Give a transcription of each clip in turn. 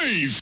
noise!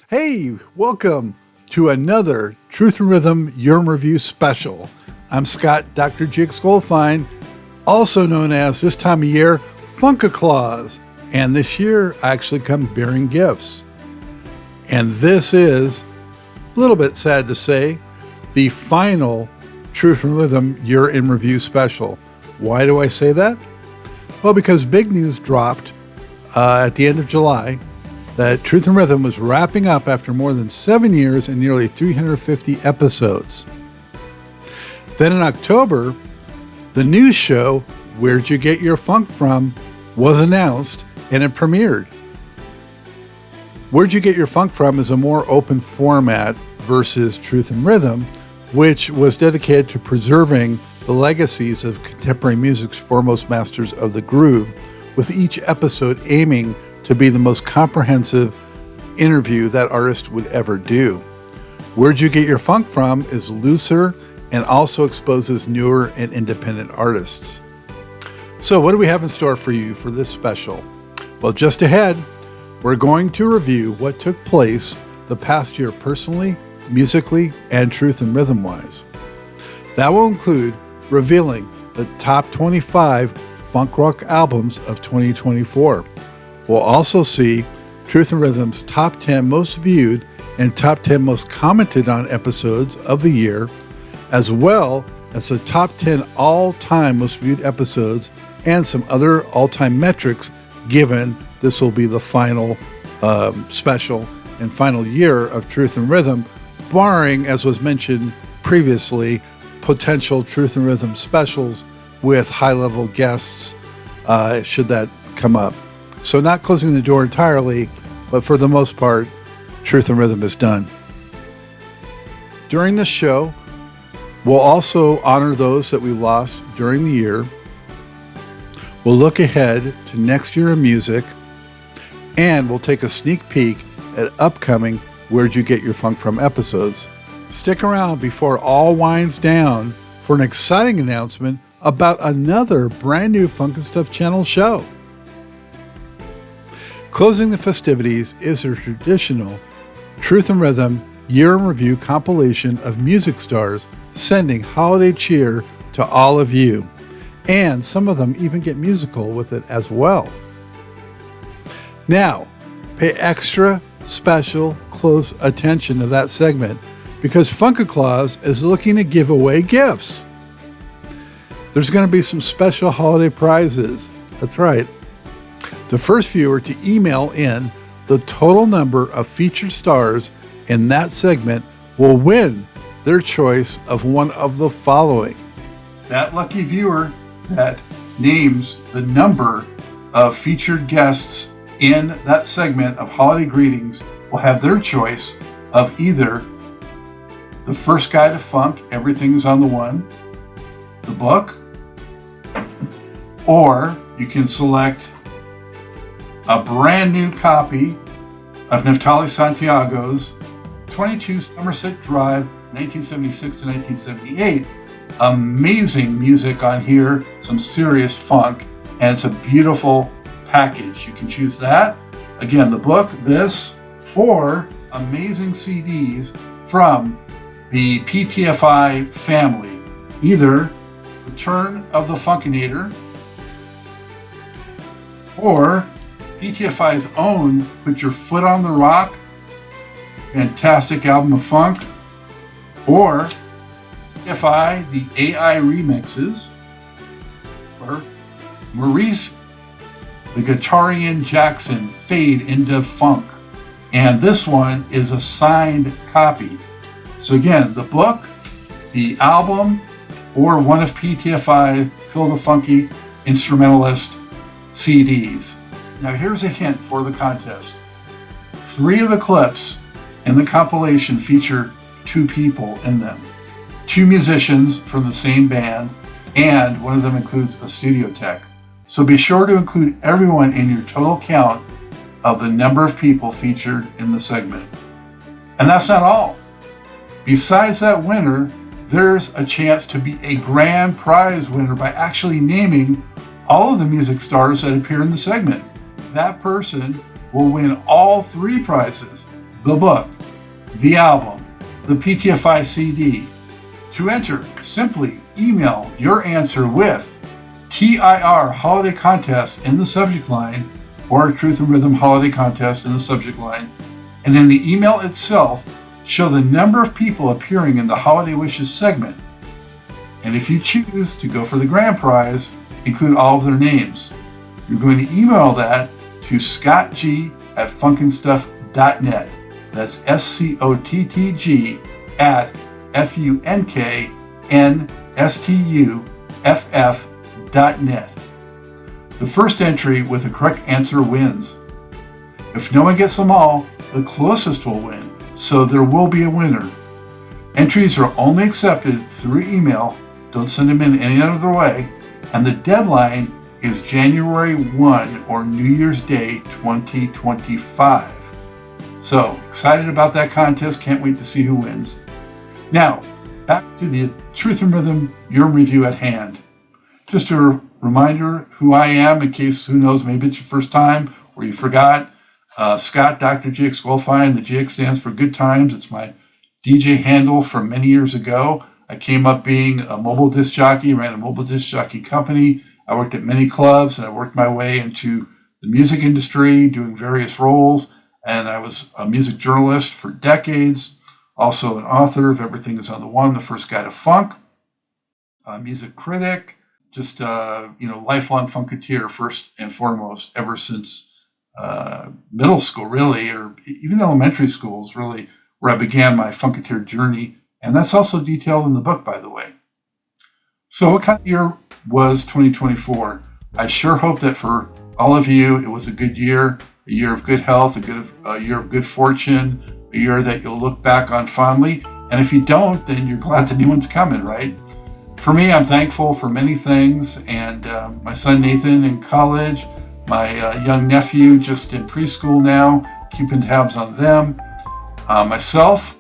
Hey, welcome to another Truth and Rhythm Year in Review special. I'm Scott, Dr. Jiggs Goldfine, also known as this time of year, Funk-a-Claus. And this year I actually come bearing gifts. And this is, a little bit sad to say, the final Truth and Rhythm Year in Review special. Why do I say that? Well, because big news dropped at the end of July that Truth and Rhythm was wrapping up after more than 7 years and nearly 350 episodes. Then in October, the news show, Where'd You Get Your Funk From, was announced and it premiered. Where'd You Get Your Funk From is a more open format versus Truth and Rhythm, which was dedicated to preserving the legacies of contemporary music's foremost masters of the groove, with each episode aiming to be the most comprehensive interview that artist would ever do. Where'd You Get Your Funk From is looser and also exposes newer and independent artists. So what do we have in store for you for this special? Well, just ahead, we're going to review what took place the past year personally, musically, and Truth and Rhythm wise. That will include revealing the top 25 funk rock albums of 2024. We'll also see Truth and Rhythm's top 10 most viewed and top 10 most commented on episodes of the year, as well as the top 10 all-time most viewed episodes and some other all-time metrics, given this will be the final special and final year of Truth and Rhythm, barring, as was mentioned previously, potential Truth and Rhythm specials with high-level guests should that come up. So not closing the door entirely, but for the most part, Truth and Rhythm is done. During this show, we'll also honor those that we lost during the year. We'll look ahead to next year in music, and we'll take a sneak peek at upcoming Where'd You Get Your Funk From episodes. Stick around before all winds down for an exciting announcement about another brand new FUNKNSTUFF channel show. Closing the festivities is a traditional Truth and Rhythm Year in Review compilation of music stars sending holiday cheer to all of you. And some of them even get musical with it as well. Now, pay extra special close attention to that segment because Funk-a-Claus is looking to give away gifts. There's going to be some special holiday prizes. That's right. The first viewer to email in the total number of featured stars in that segment will win their choice of one of the following. That lucky viewer that names the number of featured guests in that segment of Holiday Greetings will have their choice of either the first guide to funk, Everything's on the One, the book, or you can select a brand new copy of Neftali Santiago's 22 Somerset Drive, 1976 to 1978. Amazing music on here, some serious funk, and it's a beautiful package. You can choose that. Again, the book, this, or amazing CDs from the PTFI family. Either Return of the Funkinator or PTFI's own Put Your Foot on the Rock, fantastic album of funk, or PTFI, the AI remixes, or Maurice the Guitarian Jackson Fade into Funk. And this one is a signed copy. So again, the book, the album, or one of PTFI Phil the Funky Instrumentalist CDs. Now here's a hint for the contest. 3 of the clips in the compilation feature 2 people in them. 2 musicians from the same band, and one of them includes a studio tech. So be sure to include everyone in your total count of the number of people featured in the segment. And that's not all. Besides that winner, there's a chance to be a grand prize winner by actually naming all of the music stars that appear in the segment. That person will win all 3 prizes: the book, the album, the PTFI CD. To enter, simply email your answer with TIR Holiday Contest in the subject line, or Truth and Rhythm Holiday Contest in the subject line, and in the email itself, show the number of people appearing in the Holiday Wishes segment. And if you choose to go for the grand prize, include all of their names. You're going to email that to scottg@funknstuff.net. That's SCOTTG at FUNKNSTUFF.net. The first entry with the correct answer wins. If no one gets them all, the closest will win. So there will be a winner. Entries are only accepted through email. Don't send them in any other way. And the deadline is January 1 or New Year's Day 2025. So excited about that contest. Can't wait to see who wins. Now, back to the Truth and Rhythm Year Review at hand. Just a reminder who I am in case, who knows, maybe it's your first time or you forgot. Scott, Dr. GX Goldfine. The GX stands for Good Times. It's my DJ handle from many years ago. I came up being a mobile disc jockey, ran a mobile disc jockey company. I worked at many clubs, and I worked my way into the music industry, doing various roles. And I was a music journalist for decades, also an author of Everything Is on the One, The First Guide to Funk, a music critic, just lifelong funketeer first and foremost, ever since middle school, really, or even elementary school is really where I began my funketeer journey. And that's also detailed in the book, by the way. So what kind of year was 2024? I sure hope that for all of you, it was a good year, a year of good health, a year of good fortune, a year that you'll look back on fondly. And if you don't, then you're glad the new one's coming, right? For me, I'm thankful for many things. And my son Nathan in college, my young nephew just in preschool now, keeping tabs on them. Myself,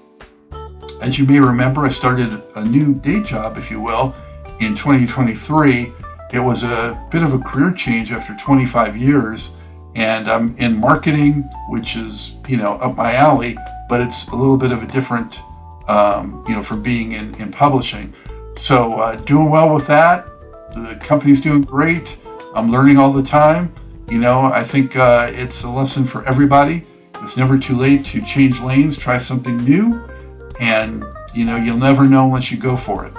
as you may remember, I started a new day job, if you will, in 2023. It was a bit of a career change after 25 years. And I'm in marketing, which is, up my alley, but it's a little bit of a different, from being in publishing. So doing well with that. The company's doing great. I'm learning all the time. I think it's a lesson for everybody. It's never too late to change lanes, try something new, and you'll never know unless you go for it.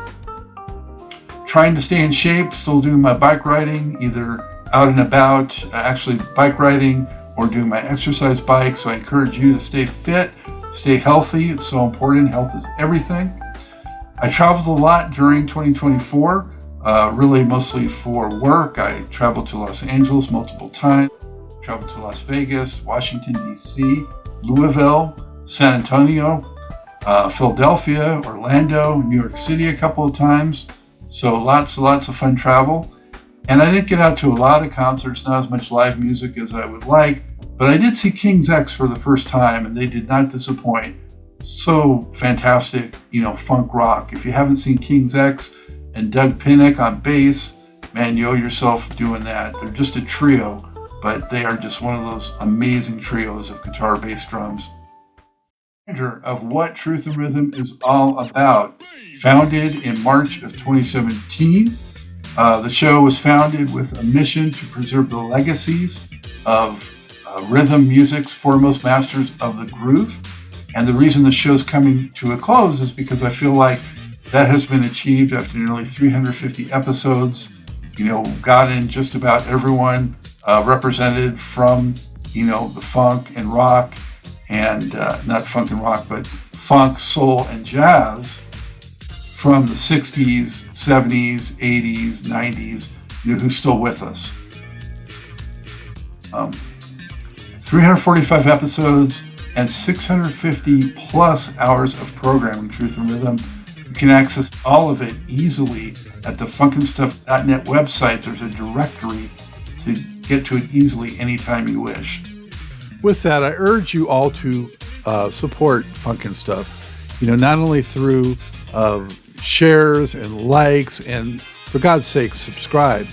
Trying to stay in shape, still doing my bike riding, either out and about, actually bike riding, or doing my exercise bike. So I encourage you to stay fit, stay healthy. It's so important. Health is everything. I traveled a lot during 2024. Really mostly for work. I traveled to Los Angeles multiple times, traveled to Las Vegas, Washington, D.C., Louisville, San Antonio, Philadelphia, Orlando, New York City a couple of times. So lots of fun travel. And I didn't get out to a lot of concerts, not as much live music as I would like, but I did see King's X for the first time, and they did not disappoint. So fantastic, funk rock. If you haven't seen King's X and Doug Pinnick on bass, man, you owe yourself doing that. They're just a trio, but they are just one of those amazing trios of guitar, bass, drums. Of what Truth and Rhythm is all about. Founded in March of 2017, the show was founded with a mission to preserve the legacies of rhythm music's foremost masters of the groove. And the reason the show's coming to a close is because I feel like that has been achieved after nearly 350 episodes. Got in just about everyone represented from, the funk and rock and not funk and rock, but funk, soul, and jazz from the 60s, 70s, 80s, 90s, who's still with us. 345 episodes and 650 plus hours of programming, Truth and Rhythm. You can access all of it easily at the FUNKNSTUFF.net website. There's a directory to get to it easily anytime you wish. With that, I urge you all to support FUNKNSTUFF, not only through shares and likes, and for God's sake, subscribe.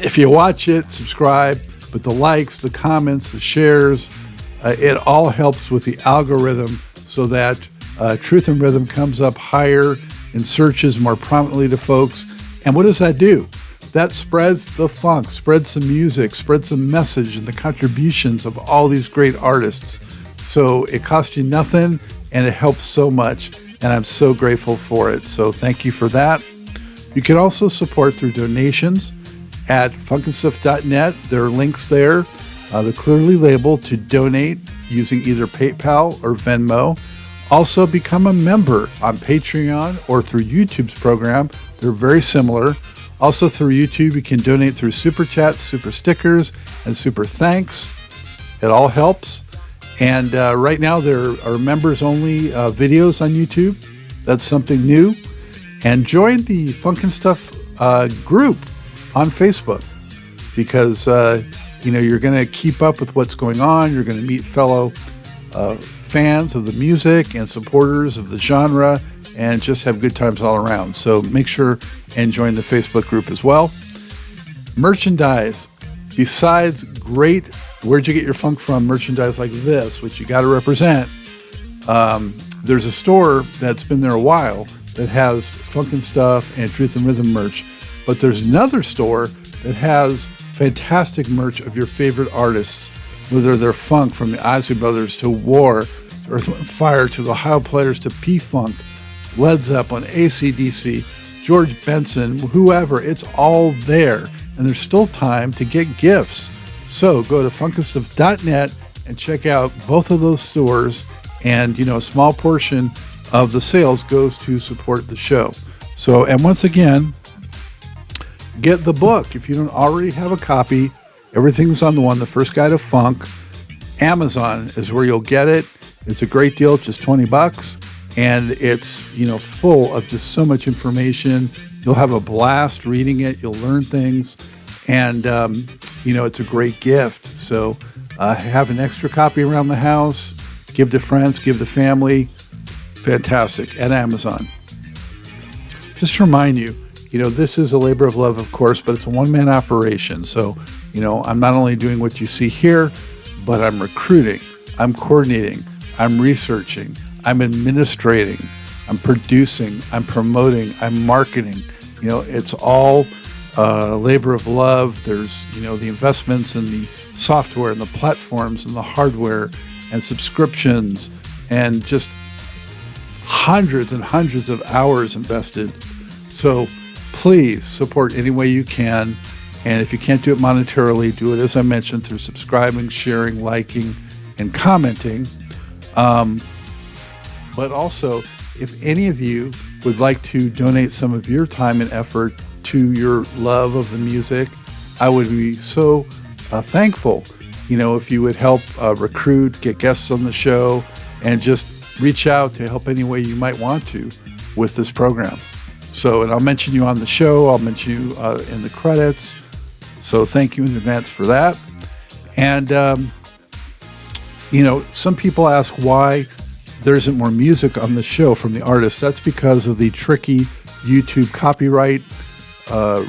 If you watch it, subscribe, but the likes, the comments, the shares, it all helps with the algorithm so that Truth and Rhythm comes up higher in searches more prominently to folks. And what does that do? That spreads the funk, spreads the music, spreads the message and the contributions of all these great artists. So it costs you nothing and it helps so much. And I'm so grateful for it. So thank you for that. You can also support through donations at FUNKNSTUFF.net. There are links there. They're clearly labeled to donate using either PayPal or Venmo. Also become a member on Patreon or through YouTube's program. They're very similar. Also through YouTube, you can donate through Super Chats, Super Stickers, and Super Thanks. It all helps. And right now there are members-only videos on YouTube. That's something new. And join the FUNKNSTUFF group on Facebook because, you're going to keep up with what's going on. You're going to meet fellow fans of the music and supporters of the genre and just have good times all around. So make sure and join the Facebook group as well. Merchandise. Besides great Where'd You Get Your Funk From merchandise like this, which you got to represent, there's a store that's been there a while that has FUNKNSTUFF and Truth and Rhythm merch. But there's another store that has fantastic merch of your favorite artists, whether they're funk from the Isley Brothers to War, to Earth, Wind & Fire, to the Ohio Players, to P-Funk, Led Zeppelin, AC/DC, George Benson, whoever. It's all there. And there's still time to get gifts. So go to FUNKNSTUFF.net and check out both of those stores. And, a small portion of the sales goes to support the show. So, and once again, get the book. If you don't already have a copy, everything's on the one, The First Guide to Funk. Amazon is where you'll get it. It's a great deal, just $20. And it's, full of just so much information. You'll have a blast reading it. You'll learn things. And, it's a great gift. So have an extra copy around the house. Give to friends. Give to family. Fantastic. At Amazon. Just to remind you, this is a labor of love, of course, but it's a one-man operation. So, I'm not only doing what you see here, but I'm recruiting, I'm coordinating, I'm researching, I'm administrating, I'm producing, I'm promoting, I'm marketing. It's all labor of love. There's, the investments in the software and the platforms and the hardware and subscriptions and just hundreds and hundreds of hours invested. So please support any way you can. And if you can't do it monetarily, do it, as I mentioned, through subscribing, sharing, liking, and commenting. But also, if any of you would like to donate some of your time and effort to your love of the music, I would be so thankful, if you would help recruit, get guests on the show, and just reach out to help any way you might want to with this program. So, and I'll mention you on the show. I'll mention you in the credits. So thank you in advance for that. And, some people ask why there isn't more music on the show from the artists. That's because of the tricky YouTube copyright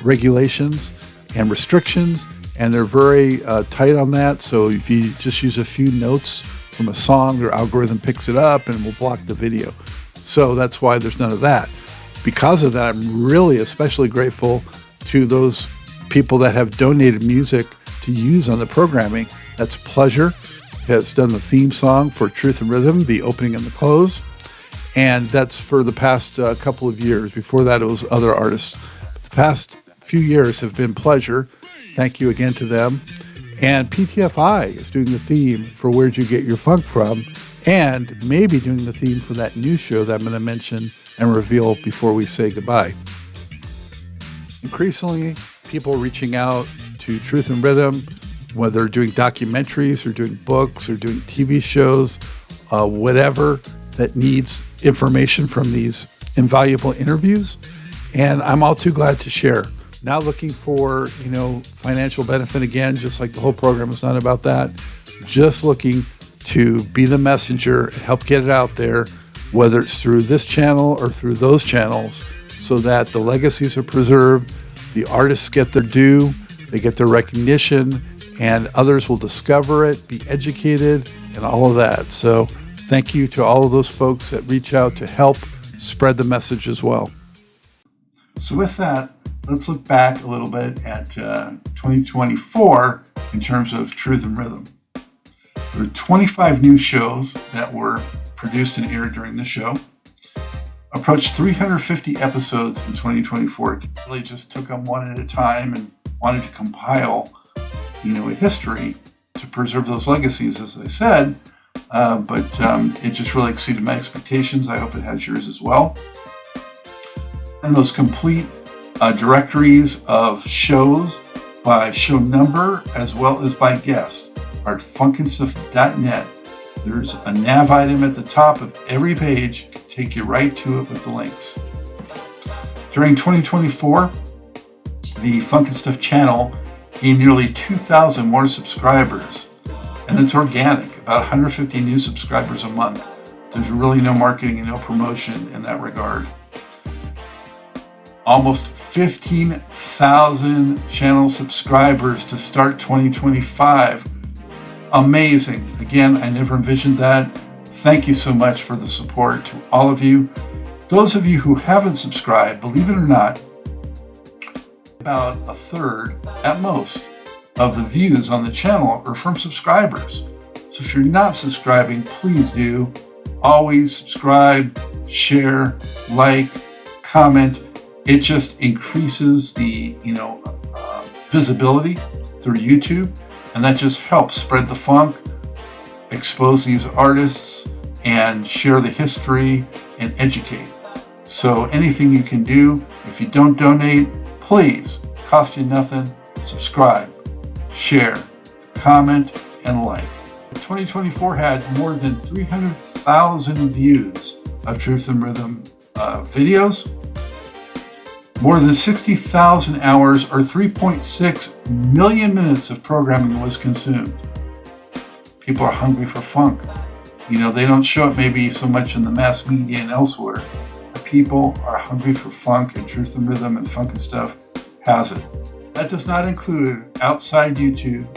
regulations and restrictions. And they're very tight on that. So if you just use a few notes from a song, their algorithm picks it up and will block the video. So that's why there's none of that. Because of that, I'm really especially grateful to those people that have donated music to use on the programming. That's Pleasure, has done the theme song for Truth and Rhythm, the opening and the close. And that's for the past couple of years. Before that, it was other artists. But the past few years have been Pleasure. Thank you again to them. And PTFI is doing the theme for Where'd You Get Your Funk From, and maybe doing the theme for that new show that I'm going to mention and reveal before we say goodbye. Increasingly, people are reaching out to Truth and Rhythm, whether doing documentaries or doing books or doing TV shows, whatever that needs information from these invaluable interviews. And I'm all too glad to share. Not looking for, financial benefit again, just like the whole program is not about that. Just looking to be the messenger and help get it out there, whether it's through this channel or through those channels, so that the legacies are preserved, the artists get their due, they get their recognition, and others will discover it, be educated, and all of that. So thank you to all of those folks that reach out to help spread the message as well. So with that, let's look back a little bit at 2024 in terms of Truth and Rhythm. There are 25 new shows that were produced and aired during the show. Approached 350 episodes in 2024. It really just took them one at a time and wanted to compile, a history to preserve those legacies, as I said. But it just really exceeded my expectations. I hope it has yours as well. And those complete directories of shows by show number as well as by guest are at FUNKNSTUFF.net. There's a nav item at the top of every page to take you right to it with the links. During 2024, the FUNKNSTUFF channel gained nearly 2,000 more subscribers, and it's organic, about 150 new subscribers a month. There's really no marketing and no promotion in that regard. Almost 15,000 channel subscribers to start 2025. Amazing. Again, I never envisioned that. Thank you so much for the support to all of you. Those of you who haven't subscribed, believe it or not, about a third at most of the views on the channel are from subscribers. So if you're not subscribing, please do. Always subscribe, share, like, comment. It just increases the visibility through YouTube, and that just helps spread the funk, expose these artists, and share the history and educate. So anything you can do, if you don't donate, please, cost you nothing, subscribe, share, comment, and like. 2024 had more than 300,000 views of Truth and Rhythm videos. More than 60,000 hours or 3.6 million minutes of programming was consumed. People are hungry for funk. They don't show it maybe so much in the mass media and elsewhere. But people are hungry for funk, and Truth and Rhythm and FUNKNSTUFF has it. That does not include outside YouTube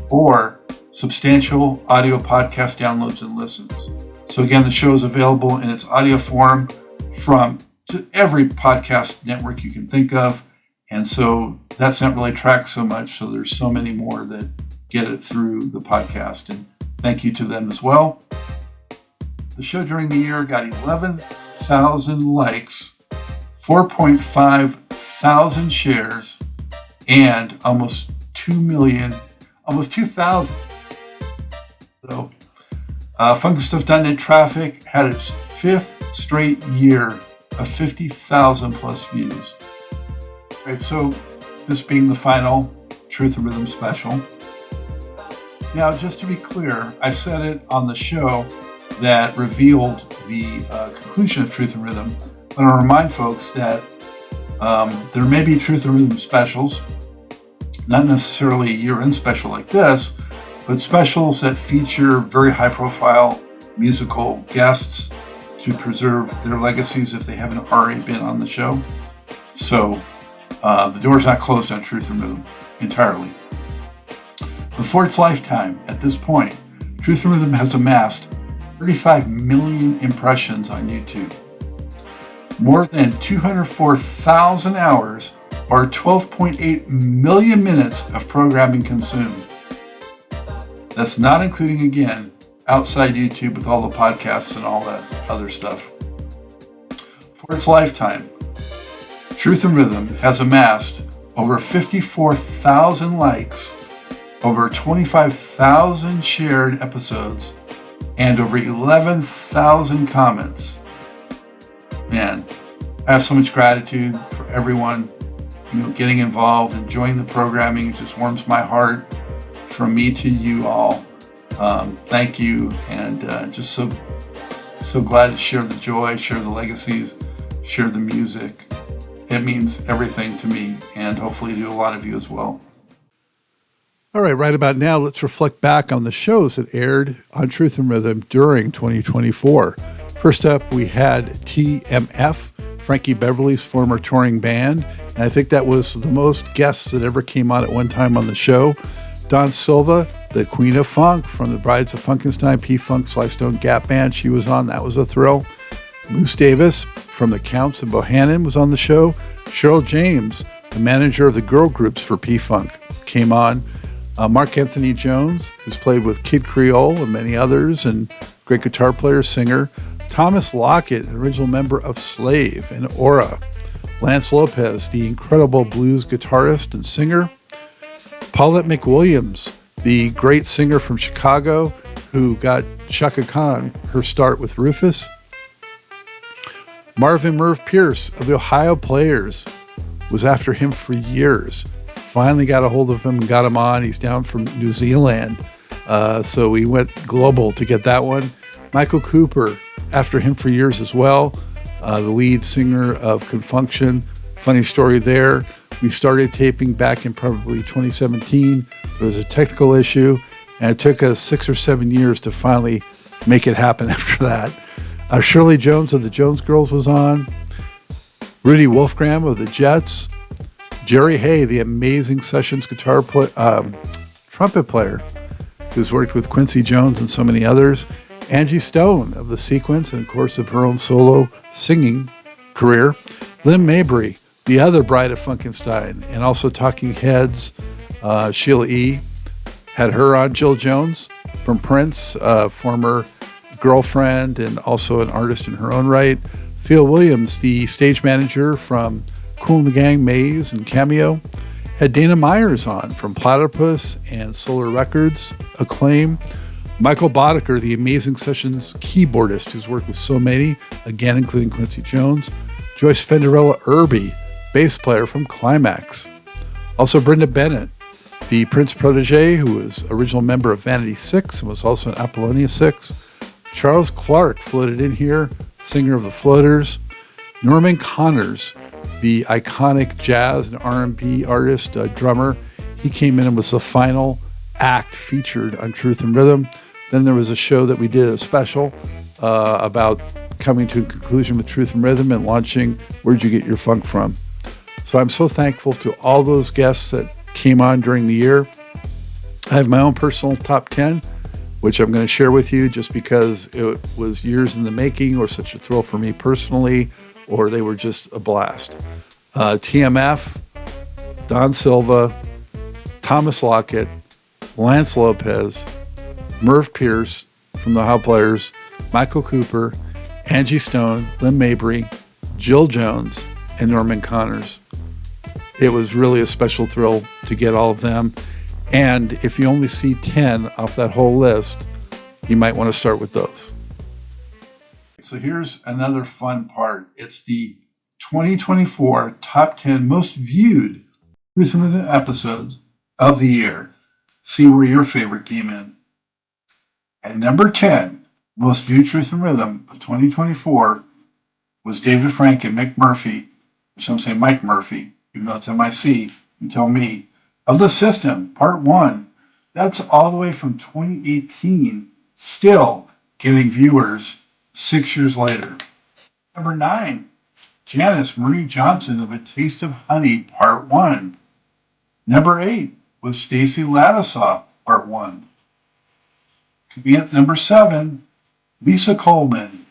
or substantial audio podcast downloads and listens. So again, the show is available in its audio form from every podcast network you can think of. And so that's not really tracked so much. So there's so many more that get it through the podcast. And thank you to them as well. The show during the year got 11,000 likes, 4.5 thousand shares, and almost 2,000. So FUNKNSTUFF.net traffic had its fifth straight year of 50,000 plus views. All right, so this being the final Truth and Rhythm special. Now, just to be clear, I said it on the show that revealed the conclusion of Truth and Rhythm. I want to remind folks that there may be Truth and Rhythm specials, not necessarily a year-end special like this, but specials that feature very high-profile musical guests to preserve their legacies if they haven't already been on the show. So the door's not closed on Truth and Rhythm entirely. Before its lifetime, at this point, Truth and Rhythm has amassed 35 million impressions on YouTube, more than 204,000 hours or 12.8 million minutes of programming consumed. That's not including, again, outside YouTube with all the podcasts and all that other stuff. For its lifetime, Truth and Rhythm has amassed over 54,000 likes, over 25,000 shared episodes, and over 11,000 comments. Man, I have so much gratitude for everyone, getting involved, enjoying the programming. It just warms my heart from me to you all. Thank you, and just so glad to share the joy, share the legacies, share the music. It means everything to me, and hopefully to a lot of you as well. All right about now, let's reflect back on the shows that aired on Truth and Rhythm during 2024. First up, we had TMF, Frankie Beverly's former touring band, and I think that was the most guests that ever came on at one time on the show. Dawn Silva, the Queen of Funk from the Brides of Funkenstein, P-Funk, Sly Stone Gap Band, she was on. That was a thrill. Moose Davis from the Counts and Bohannon was on the show. Cheryl James, the manager of the girl groups for P-Funk, came on. Mark Anthony Jones, who's played with Kid Creole and many others, and great guitar player, singer. Thomas Lockett, an original member of Slave and Aura. Lance Lopez, the incredible blues guitarist and singer. Paulette McWilliams, the great singer from Chicago, who got Chaka Khan her start with Rufus. Merv Pierce of the Ohio Players was after him for years. Finally got a hold of him and got him on. He's down from New Zealand. So we went global to get that one. Michael Cooper, after him for years as well. The lead singer of Confunction. Funny story there. We started taping back in probably 2017. There was a technical issue, and it took us 6 or 7 years to finally make it happen after that. Shirley Jones of the Jones Girls was on. Rudy Wolfgram of the Jets. Jerry Hay, the amazing sessions trumpet player who's worked with Quincy Jones and so many others. Angie Stone of the Sequence, and of course of her own solo singing career. Lynn Mabry, the other Bride of Funkenstein, and also Talking Heads. Sheila E. had her on. Jill Jones from Prince, former girlfriend and also an artist in her own right. Theo Williams, the stage manager from Kool and the Gang, Maze, and Cameo. Had Dana Myers on from Platypus and Solar Records, Acclaim. Michael Boddicker, the amazing sessions keyboardist who's worked with so many, again including Quincy Jones. Joyce Fenderella Irby, bass player from Climax. Also Brenda Bennett, the Prince protege who was original member of Vanity 6 and was also in Apollonia 6. Charles Clark floated in here, singer of the Floaters. Norman Connors, the iconic jazz and R&B artist, drummer. He came in and was the final act featured on Truth and Rhythm. Then there was a show that we did, a special about coming to a conclusion with Truth and Rhythm and launching Where'd You Get Your Funk From? So I'm so thankful to all those guests that came on during the year. I have my own personal top 10, which I'm going to share with you just because it was years in the making or such a thrill for me personally, or they were just a blast. TMF, Don Silva, Thomas Lockett, Lance Lopez, Merv Pierce from the Ohio Players, Michael Cooper, Angie Stone, Lynn Mabry, Jill Jones, and Norman Connors. It was really a special thrill to get all of them. And if you only see 10 off that whole list, you might want to start with those. So here's another fun part. It's the 2024 top 10 most viewed Truth and Rhythm episodes of the year. See where your favorite came in. At number 10, most viewed Truth and Rhythm of 2024 was David Frank and Mick Murphy. Some say Mike Murphy, even though it's MIC. You tell me. Of the System, Part 1. That's all the way from 2018, still getting viewers 6 years later. Number 9, Janice Marie Johnson of A Taste of Honey, Part 1. Number 8 was Stacy Ladisaw, Part 1. Coming at number 7, Lisa Coleman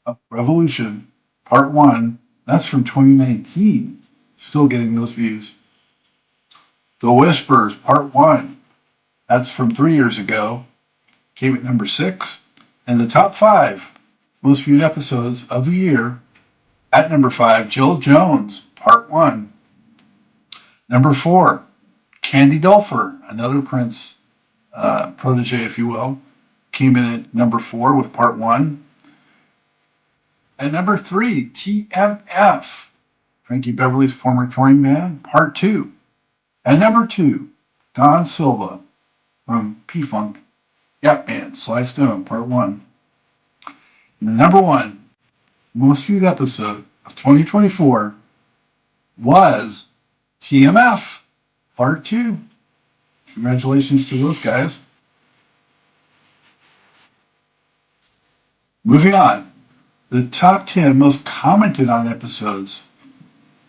of Revolution, Part 1. That's from 2019, still getting those views. The Whispers, Part 1. That's from 3 years ago. Came at number 6. And the top 5 most viewed episodes of the year. At number 5, Jill Jones, Part 1. Number 4, Candy Dulfer, another Prince protege, if you will, came in at number 4 with part 1. And number 3, TMF, Frankie Beverly's former touring band, part 2. And number 2, Don Silva from P-Funk, Yap Band, Sly Stone, part 1. And the number 1 most viewed episode of 2024 was TMF, part 2. Congratulations to those guys. Moving on, the top 10 most commented on episodes.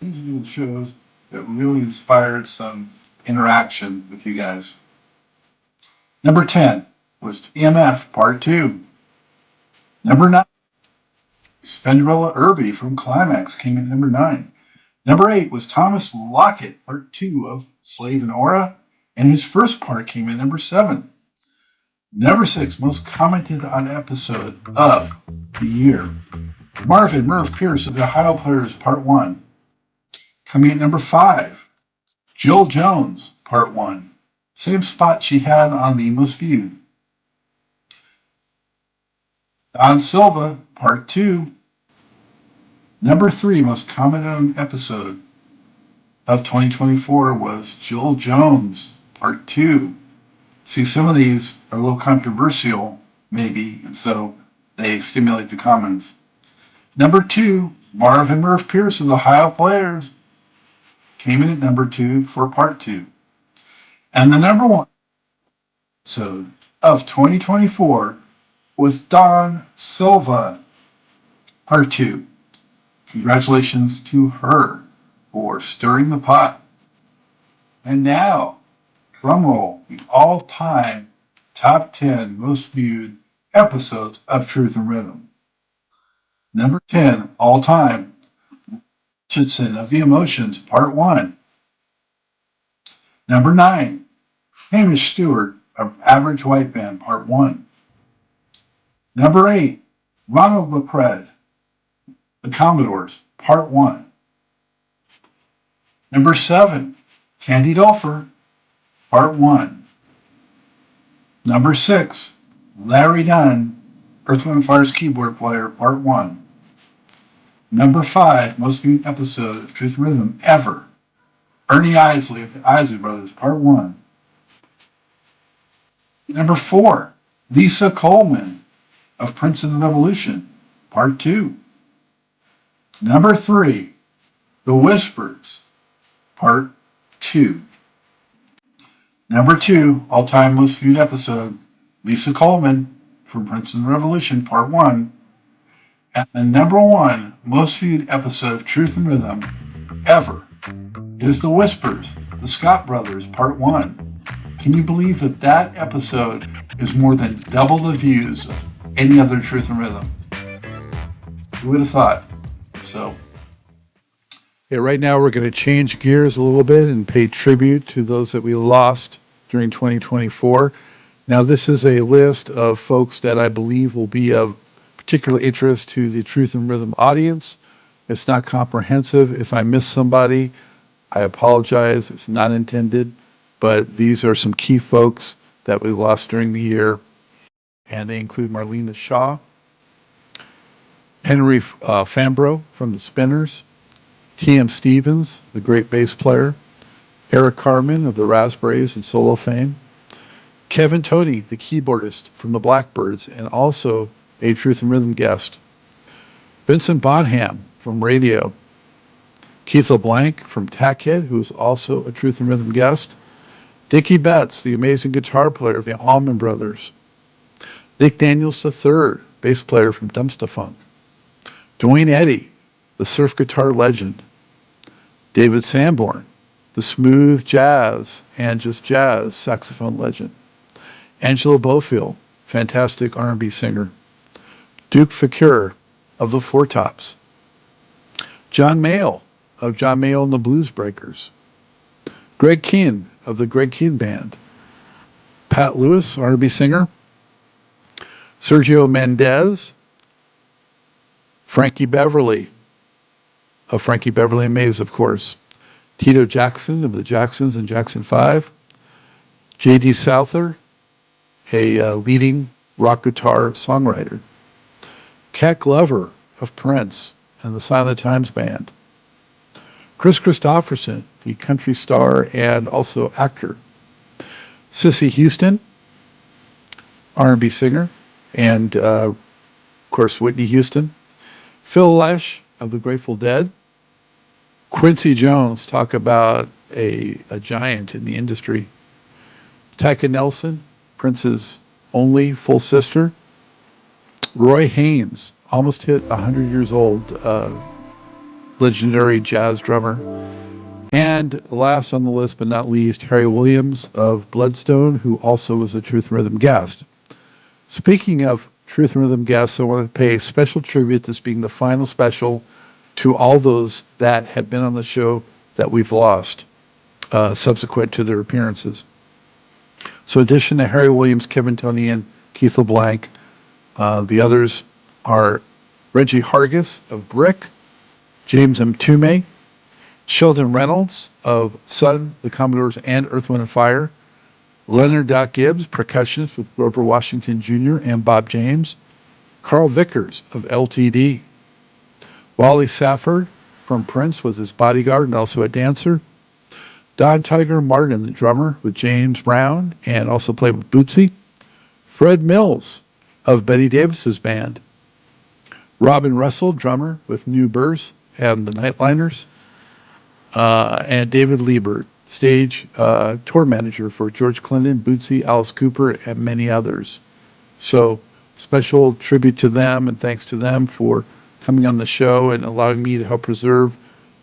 These are the shows that really inspired some interaction with you guys. Number 10 was TMF Part 2. Number 9, Svenderella Irby from Climax came in number 9. Number 8 was Thomas Lockett, Part 2 of Slave and Aura, and his first part came in number 7. Number 6, most commented on episode of the year, Marvin Merv Pierce of the Ohio Players, Part 1. Coming in number 5, Jill Jones, Part 1. Same spot she had on the most viewed. Don Silva, Part 2. Number 3, most commented on episode of 2024 was Jill Jones, Part 2. See, some of these are a little controversial, maybe, and so they stimulate the comments. Number 2, Marv and Merv Pierce of the Ohio Players came in at number 2 for Part 2. And the number 1 episode of 2024 was Don Silva, Part 2. Congratulations to her for stirring the pot. And now, drumroll, the all-time top 10 most viewed episodes of Truth and Rhythm. Number 10, all-time, Richardson of the Emotions, Part 1. Number 9, Hamish Stewart of Average White Band, Part 1. Number 8, Ronald LaPred, The Commodores, Part 1. Number 7, Candy Dulfer, Part 1. Number 6, Larry Dunn, Earth, Wind & Fire's keyboard player, Part 1. Number 5, most viewed episode of Truth and Rhythm ever, Ernie Isley of the Isley Brothers, Part 1. Number 4, Lisa Coleman of Prince and the Revolution, Part 2. Number 3, The Whispers, Part 2. Number 2, all-time most viewed episode, Lisa Coleman from Prince and the Revolution, Part 1. And the number 1 most viewed episode of Truth and Rhythm ever is The Whispers, the Scott Brothers, Part 1. Can you believe that that episode is more than double the views of any other Truth and Rhythm? Who would have thought? So, yeah, right now we're going to change gears a little bit and pay tribute to those that we lost during 2024. Now, this is a list of folks that I believe will be of particular interest to the Truth and Rhythm audience. It's not comprehensive. If I miss somebody, I apologize. It's not intended. But these are some key folks that we lost during the year. And they include Marlena Shaw, Henry Fambro from the Spinners, T.M. Stevens, the great bass player, Eric Carmen of the Raspberries and solo fame, Kevin Tody, the keyboardist from the Blackbirds and also a Truth and Rhythm guest, Vincent Bonham from Radio, Keith LeBlanc from Tackhead, who is also a Truth and Rhythm guest, Dickie Betts, the amazing guitar player of the Allman Brothers, Nick Daniels III, bass player from Dumpsta Funk, Dwayne Eddy, the surf guitar legend, David Sanborn, the smooth jazz and just jazz saxophone legend, Angelo Bofill, fantastic R&B singer, Duke Fakir of the Four Tops, John Mayall of John Mayall and the Blues Breakers, Greg Kihn of the Greg Kihn Band, Pat Lewis, R&B singer, Sergio Mendez, Frankie Beverly of Frankie Beverly and Maze, of course, Tito Jackson of the Jacksons and Jackson 5, J.D. Souther, a leading rock guitar songwriter, Cat Glover of Prince and the Silent Times Band, Chris Christopherson, the country star and also actor, Cissy Houston, R&B singer, and of course Whitney Houston, Phil Lesh of the Grateful Dead, Quincy Jones, talk about a giant in the industry, Tyka Nelson, Prince's only full sister, Roy Haynes, almost hit 100 years old, legendary jazz drummer, and last on the list but not least, Harry Williams of Bloodstone, who also was a Truth and Rhythm guest. Speaking of Truth and Rhythm guests, I want to pay special tribute, this being the final special, to all those that have been on the show that we've lost subsequent to their appearances. So in addition to Harry Williams, Kevin Tonian, Keith LeBlanc, the others are Reggie Hargis of Brick, James Mtume, Sheldon Reynolds of Sun, the Commodores, and Earth, Wind & Fire, Leonard Doc Gibbs, percussionist with Grover Washington Jr. and Bob James, Carl Vickers of LTD, Wally Safford from Prince was his bodyguard and also a dancer, Don Tiger Martin, the drummer, with James Brown and also played with Bootsy, Fred Mills of Betty Davis's band, Robin Russell, drummer with New Birth and the Nightliners, and David Liebert, stage tour manager for George Clinton, Bootsy, Alice Cooper, and many others. So special tribute to them and thanks to them for coming on the show and allowing me to help preserve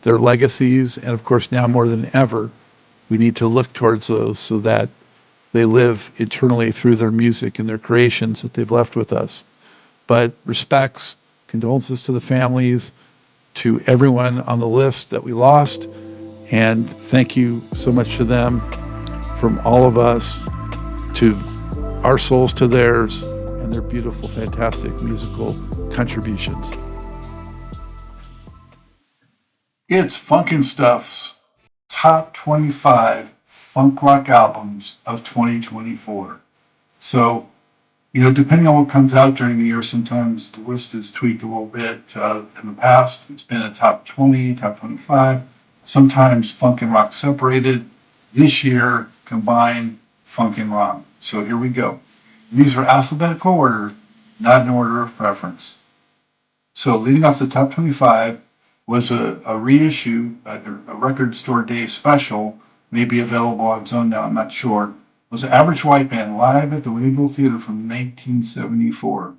their legacies. And of course, now more than ever, we need to look towards those so that they live eternally through their music and their creations that they've left with us. But respects, condolences to the families, to everyone on the list that we lost, and thank you so much to them, from all of us, to our souls to theirs, and their beautiful, fantastic musical contributions. It's FUNKNSTUFF's top 25 funk rock albums of 2024. So, depending on what comes out during the year, sometimes the list is tweaked a little bit. In the past, it's been a top 20, top 25, sometimes funk and rock separated. This year, combined funk and rock. So here we go. These are alphabetical order, not in order of preference. So leading off the top 25 was a reissue, a record store day special, may be available on its own now, I'm not sure. It was Average White Band live at the Rainbow Theater from 1974.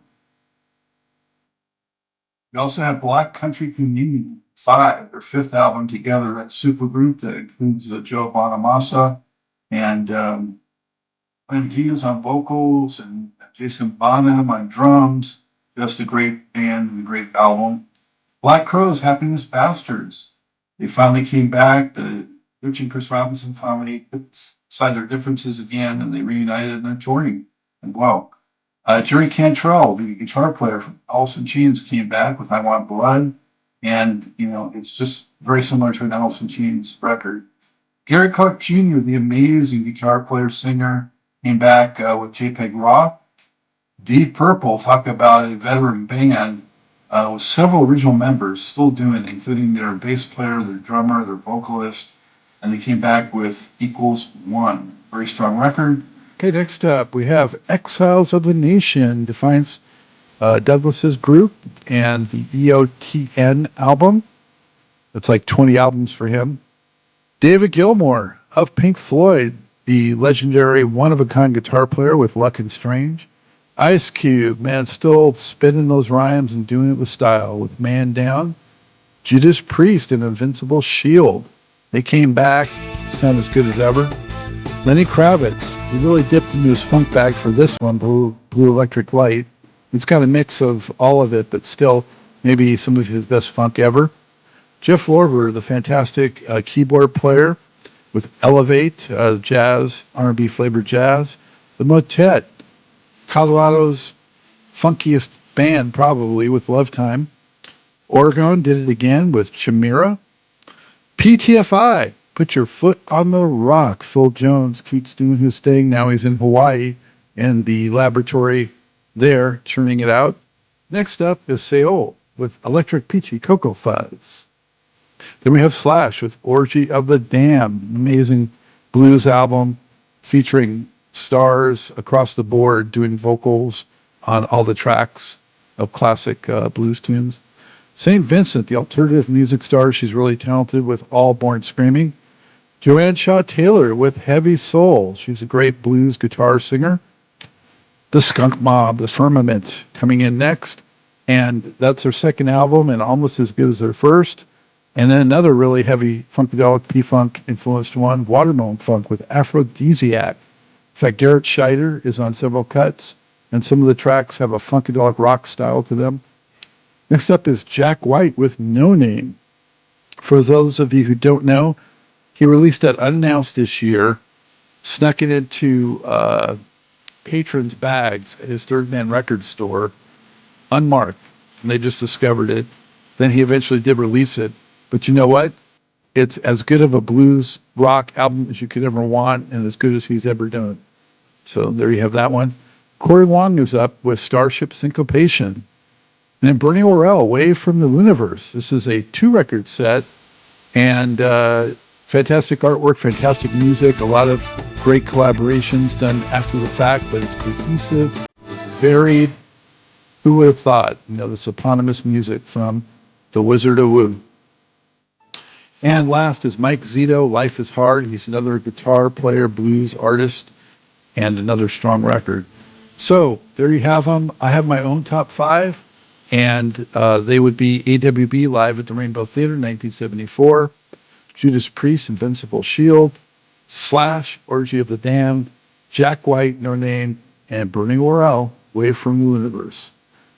We also have Black Country Communion 5, their fifth album together, that supergroup that includes Joe Bonamassa and Glenn Hughes on vocals and Jason Bonham on drums. Just a great band and a great album. Black Crowes, Happiness Bastards. They finally came back. Rich and Chris Robinson finally put aside their differences again, and they reunited and are touring. And wow. Jerry Cantrell, the guitar player from Alice in Chains, came back with I Want Blood. And, it's just very similar to an Alice in Chains record. Gary Clark Jr., the amazing guitar player, singer, came back with JPEG Raw. Deep Purple, talk about a veteran band with several original members still doing it, including their bass player, their drummer, their vocalist. And they came back with Equals One. Very strong record. Okay, next up, we have Exiles of the Nation, defines Douglas's group and the EOTN album. That's like 20 albums for him. David Gilmour of Pink Floyd, the legendary one-of-a-kind guitar player with Luck and Strange. Ice Cube, man, still spinning those rhymes and doing it with style with Man Down. Judas Priest and Invincible Shield. They came back, sound as good as ever. Lenny Kravitz, he really dipped into his funk bag for this one, Blue Electric Light. It's got a mix of all of it, but still maybe some of his best funk ever. Jeff Lorber, the fantastic keyboard player with Elevate, jazz, R&B flavored jazz. The Motet, Colorado's funkiest band probably with Love Time. Oregon did it again with Chimera. PTFI, Put Your Foot on the Rock. Phil Jones keeps doing his thing. Now he's in Hawaii in the laboratory there, churning it out. Next up is Seoul with Electric Peachy Cocoa Fuzz. Then we have Slash with Orgy of the Damned, amazing blues album featuring stars across the board doing vocals on all the tracks of classic blues tunes. St. Vincent, the alternative music star, she's really talented with All Born Screaming. Joanne Shaw Taylor with Heavy Soul. She's a great blues guitar singer. The Skunk Mob, The Firmament, coming in next. And that's their second album and almost as good as their first. And then another really heavy funkadelic P-Funk influenced one, Watermelon Funk with Aphrodisiac. In fact, Garrett Scheider is on several cuts, and some of the tracks have a funkadelic rock style to them. Next up is Jack White with No Name. For those of you who don't know, he released that unannounced this year, snuck it into patrons' bags at his Third Man record store, unmarked, and they just discovered it. Then he eventually did release it. But you know what? It's as good of a blues rock album as you could ever want, and as good as he's ever done. So there you have that one. Corey Wong is up with Starship Syncopation. And then Bernie Worrell, Wave from the Universe. This is a 2-record set, and fantastic artwork, fantastic music, a lot of great collaborations done after the fact, but it's cohesive, varied. Who would have thought? This eponymous music from The Wizard of Woo. And last is Mike Zito, Life is Hard. He's another guitar player, blues artist, and another strong record. So there you have them. I have my own top 5, and they would be AWB Live at the Rainbow Theater, 1974, Judas Priest, Invincible Shield, Slash, Orgy of the Damned, Jack White, No Name, and Bernie Worrell, Wave from the Universe.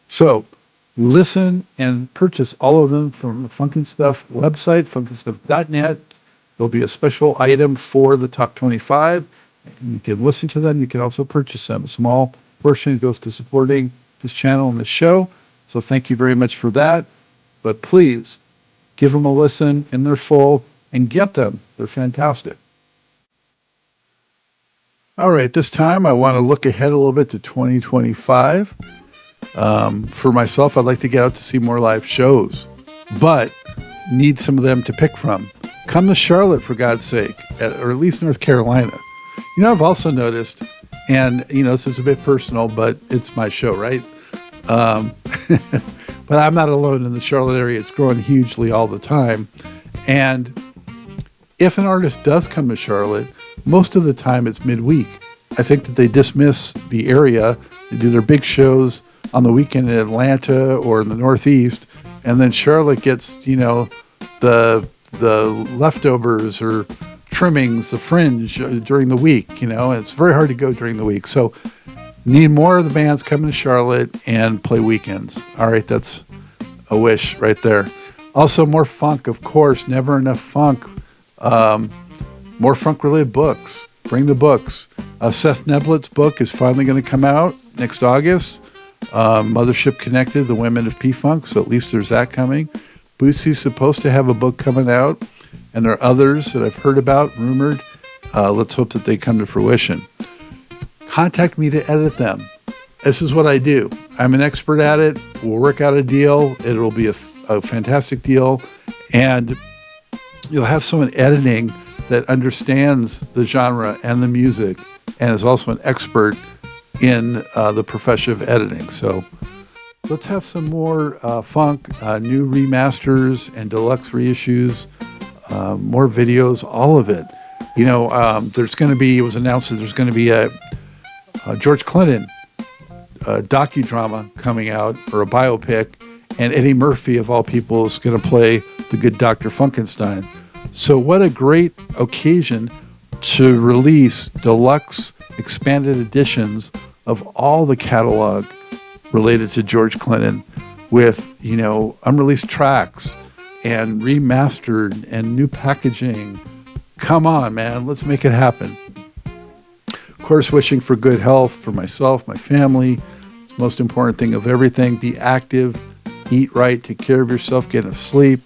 So listen and purchase all of them from the FUNKNSTUFF website, FUNKNSTUFF.net. There'll be a special item for the top 25. You can listen to them. You can also purchase them. A small portion goes to supporting this channel and this show. So thank you very much for that. But please give them a listen in their full and get them. They're fantastic. All right, this time I want to look ahead a little bit to 2025. For myself, I'd like to get out to see more live shows, but need some of them to pick from. Come to Charlotte, for God's sake, or at least North Carolina. I've also noticed, and, this is a bit personal, but it's my show, right? But I'm not alone in the Charlotte area. It's growing hugely all the time. And if an artist does come to Charlotte, most of the time it's midweek. I think that they dismiss the area. They do their big shows on the weekend in Atlanta or in the Northeast, and then Charlotte gets, the leftovers or trimmings, the fringe during the week, and it's very hard to go during the week. So need more of the bands coming to Charlotte and play weekends. All right, that's a wish right there. Also, more funk, of course, never enough funk. More funk-related books. Bring the books. Seth Neblet's book is finally going to come out next August. Mothership Connected, The Women of P-Funk, so at least there's that coming. Bootsy's supposed to have a book coming out, and there are others that I've heard about, rumored. Let's hope that they come to fruition. Contact me to edit them. This is what I do. I'm an expert at it. We'll work out a deal. It'll be a fantastic deal, and you'll have someone editing that understands the genre and the music and is also an expert in the profession of editing. So let's have some more funk, new remasters and deluxe reissues, more videos, all of it. There's going to be, it was announced that there's going to be a George Clinton docudrama coming out, or a biopic, and Eddie Murphy, of all people, is going to play the good Dr. Funkenstein. So what a great occasion to release deluxe expanded editions of all the catalog related to George Clinton with, unreleased tracks and remastered and new packaging. Come on, man, let's make it happen. Of course, wishing for good health for myself, my family. It's the most important thing of everything. Be active, eat right, take care of yourself, get enough sleep.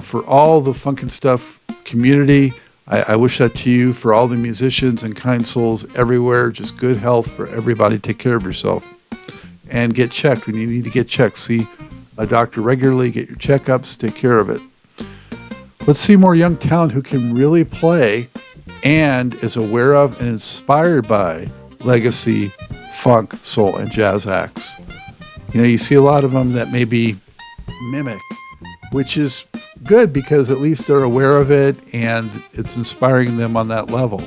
for all the Funk and Stuff community, I wish that to you. For all the musicians and kind souls everywhere, just good health for everybody. Take care of yourself and get checked when you need to get checked. See a doctor regularly, get your checkups, take care of it. Let's see more young talent who can really play and is aware of and inspired by legacy funk, soul, and jazz acts. You see a lot of them that maybe mimic, which is good because at least they're aware of it and it's inspiring them on that level.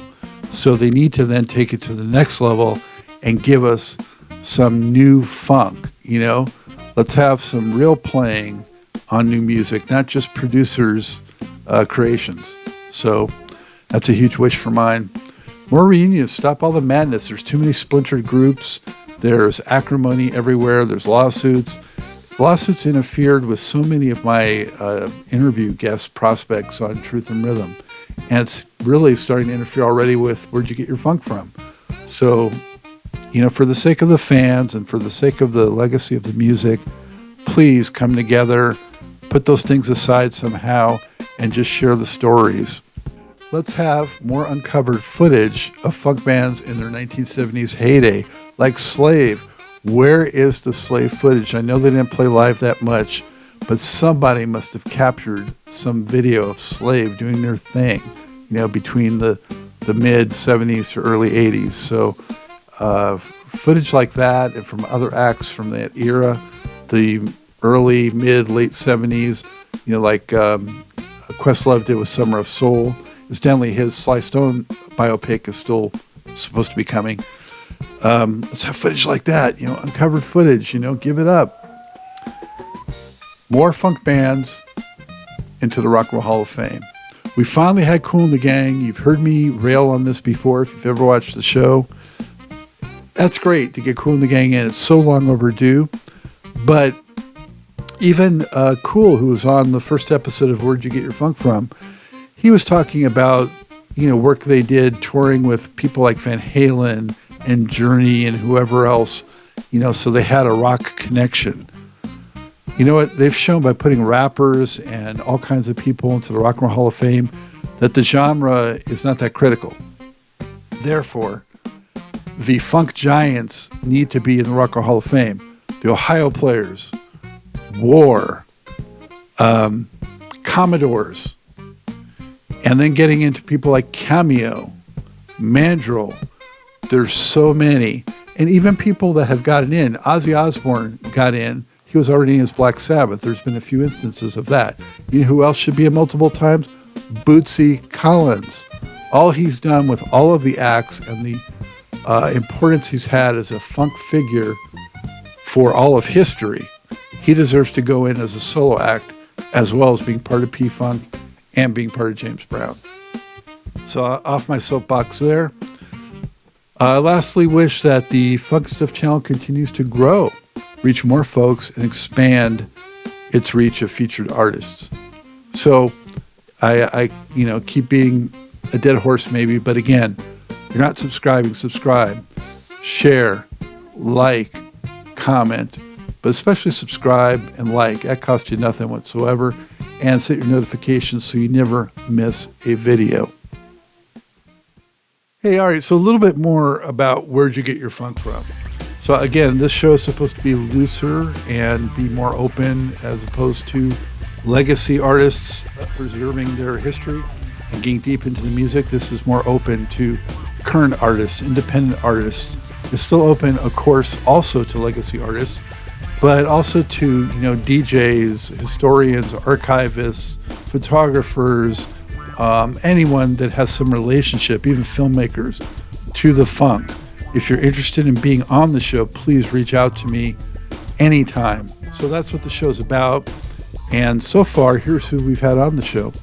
So they need to then take it to the next level and give us some new funk. Let's have some real playing on new music, not just producers' creations. So that's a huge wish for mine. More reunions, stop all the madness. There's too many splintered groups. There's acrimony everywhere. There's lawsuits. Lawsuits interfered with so many of my interview guest prospects on Truth and Rhythm. And it's really starting to interfere already with where'd you get your funk from. So, for the sake of the fans and for the sake of the legacy of the music, please come together, put those things aside somehow, and just share the stories. Let's have more uncovered footage of funk bands in their 1970s heyday, like Slave. Where is the Slave footage? I know they didn't play live that much, but somebody must have captured some video of Slave doing their thing, between the mid 70s to early 80s. So footage like that and from other acts from that era, the early, mid, late 70s, like Questlove did with Summer of Soul. Incidentally, his Sly Stone biopic is still supposed to be coming. Let's have footage like that, uncovered footage, give it up. More funk bands into the Rock and Roll Hall of Fame. We finally had Kool and the Gang. You've heard me rail on this before if you've ever watched the show. That's great to get Kool and the Gang in. It's so long overdue. But even Kool, who was on the first episode of Where'd You Get Your Funk From, he was talking about, work they did touring with people like Van Halen and Journey and whoever else, so they had a rock connection. You know what? They've shown by putting rappers and all kinds of people into the Rock and Roll Hall of Fame that the genre is not that critical. Therefore, the funk giants need to be in the Rock and Roll Hall of Fame. The Ohio Players, War, Commodores, and then getting into people like Cameo, Mandrill. There's so many. And even people that have gotten in. Ozzy Osbourne got in. He was already in his Black Sabbath. There's been a few instances of that. You know who else should be in multiple times? Bootsy Collins. All he's done with all of the acts and the importance he's had as a funk figure for all of history, he deserves to go in as a solo act as well as being part of P-Funk and being part of James Brown. So off my soapbox there. Lastly, wish that the Funk Stuff channel continues to grow, reach more folks, and expand its reach of featured artists. So I keep being a dead horse maybe, but again, if you're not subscribing, subscribe, share, like, comment, but especially subscribe and like. That costs you nothing whatsoever. And set your notifications so you never miss a video. Hey, all right, so a little bit more about where'd you get your funk from. So again, this show is supposed to be looser and be more open as opposed to legacy artists preserving their history and getting deep into the music. This is more open to current artists, independent artists. It's still open, of course, also to legacy artists, but also to DJs, historians, archivists, photographers, anyone that has some relationship, even filmmakers, to the funk. If you're interested in being on the show, please reach out to me anytime. So that's what the show's about. And so far, here's who we've had on the show.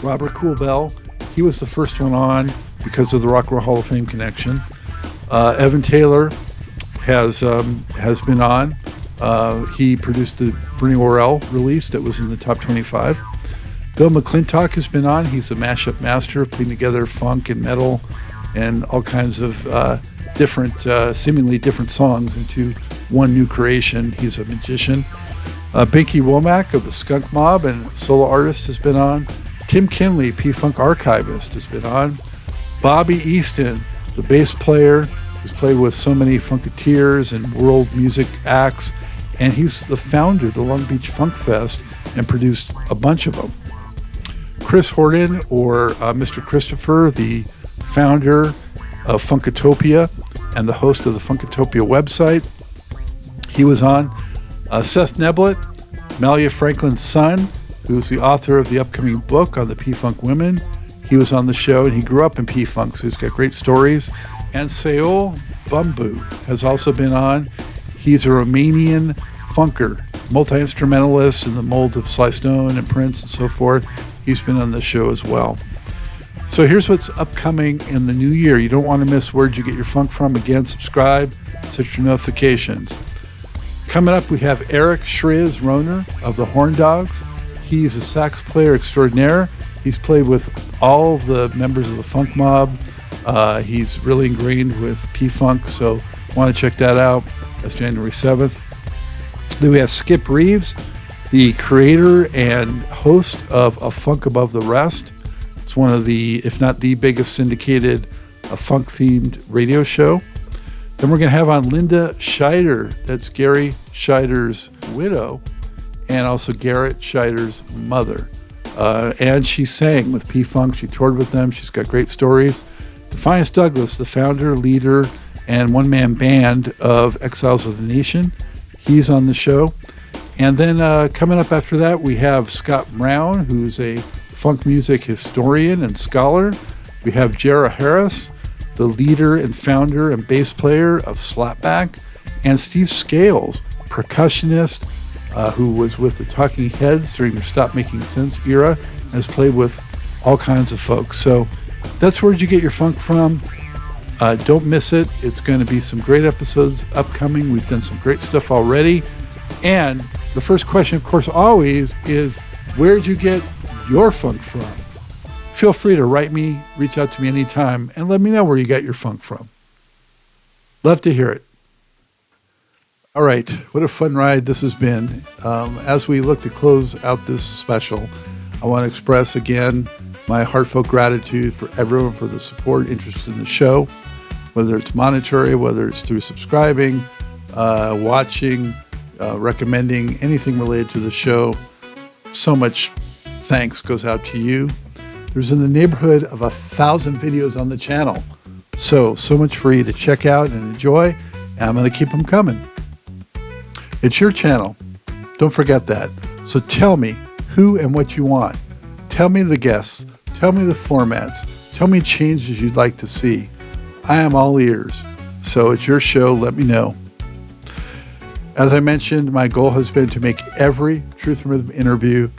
Robert Kool Bell, he was the first one on because of the Rock and Roll Hall of Fame connection. Evan Taylor has been on. He produced the Bernie Worrell release that was in the top 25. Bill McClintock has been on. He's a mashup master, putting together funk and metal and all kinds of different, seemingly different songs into one new creation. He's a magician. Binky Womack of the Skunk Mob and solo artist has been on. Tim Kinley, P-Funk archivist, has been on. Bobby Easton, the bass player, who's played with so many Funketeers and world music acts, and he's the founder of the Long Beach Funk Fest and produced a bunch of them. Chris Horton, or Mr. Christopher, the founder of Funkatopia and the host of the Funkatopia website, he was on. Seth Neblett, Malia Franklin's son, who's the author of the upcoming book on the P-Funk women. He was on the show, and he grew up in P-Funk, so he's got great stories. And Seol Bumbu has also been on. He's a Romanian funker, multi-instrumentalist in the mold of Sly Stone and Prince and so forth. He's been on the show as well. So here's what's upcoming in the new year. You don't want to miss Where'd You Get Your Funk From. Again, subscribe, set your notifications. Coming up, we have Eric Shriz Roner of the Horn Dogs. He's a sax player extraordinaire. He's played with all of the members of the Funk Mob. He's really ingrained with P-Funk, so want to check that out. That's January 7th. Then we have Skip Reeves, the creator and host of A Funk Above the Rest. It's one of the, if not the biggest syndicated funk-themed radio show. Then we're going to have on Linda Scheider. That's Gary Scheider's widow, and also Garrett Scheider's mother. And she sang with P-Funk. She toured with them. She's got great stories. Defiance Douglas, the founder, leader, and one-man band of Exiles of the Nation. He's on the show. And then coming up after that, we have Scott Brown, who's a funk music historian and scholar. We have Jara Harris, the leader and founder and bass player of Slapback. And Steve Scales, percussionist, who was with the Talking Heads during their Stop Making Sense era and has played with all kinds of folks. So that's Where'd You Get Your Funk From. Don't miss it. It's going to be some great episodes upcoming. We've done some great stuff already. And the first question, of course, always is, where'd you get your funk from? Feel free to write me, reach out to me anytime, and let me know where you got your funk from. Love to hear it. All right, what a fun ride this has been. As we look to close out this special, I want to express again my heartfelt gratitude for everyone for the support, interest in the show, whether it's monetary, whether it's through subscribing, watching, recommending, anything related to the show. So much thanks goes out to you. There's in the neighborhood of 1,000 videos on the channel. So much for you to check out and enjoy, and I'm going to keep them coming. It's your channel. Don't forget that. So tell me who and what you want. Tell me the guests. Tell me the formats. Tell me changes you'd like to see. I am all ears. So it's your show. Let me know. As I mentioned, my goal has been to make every Truth and Rhythm interview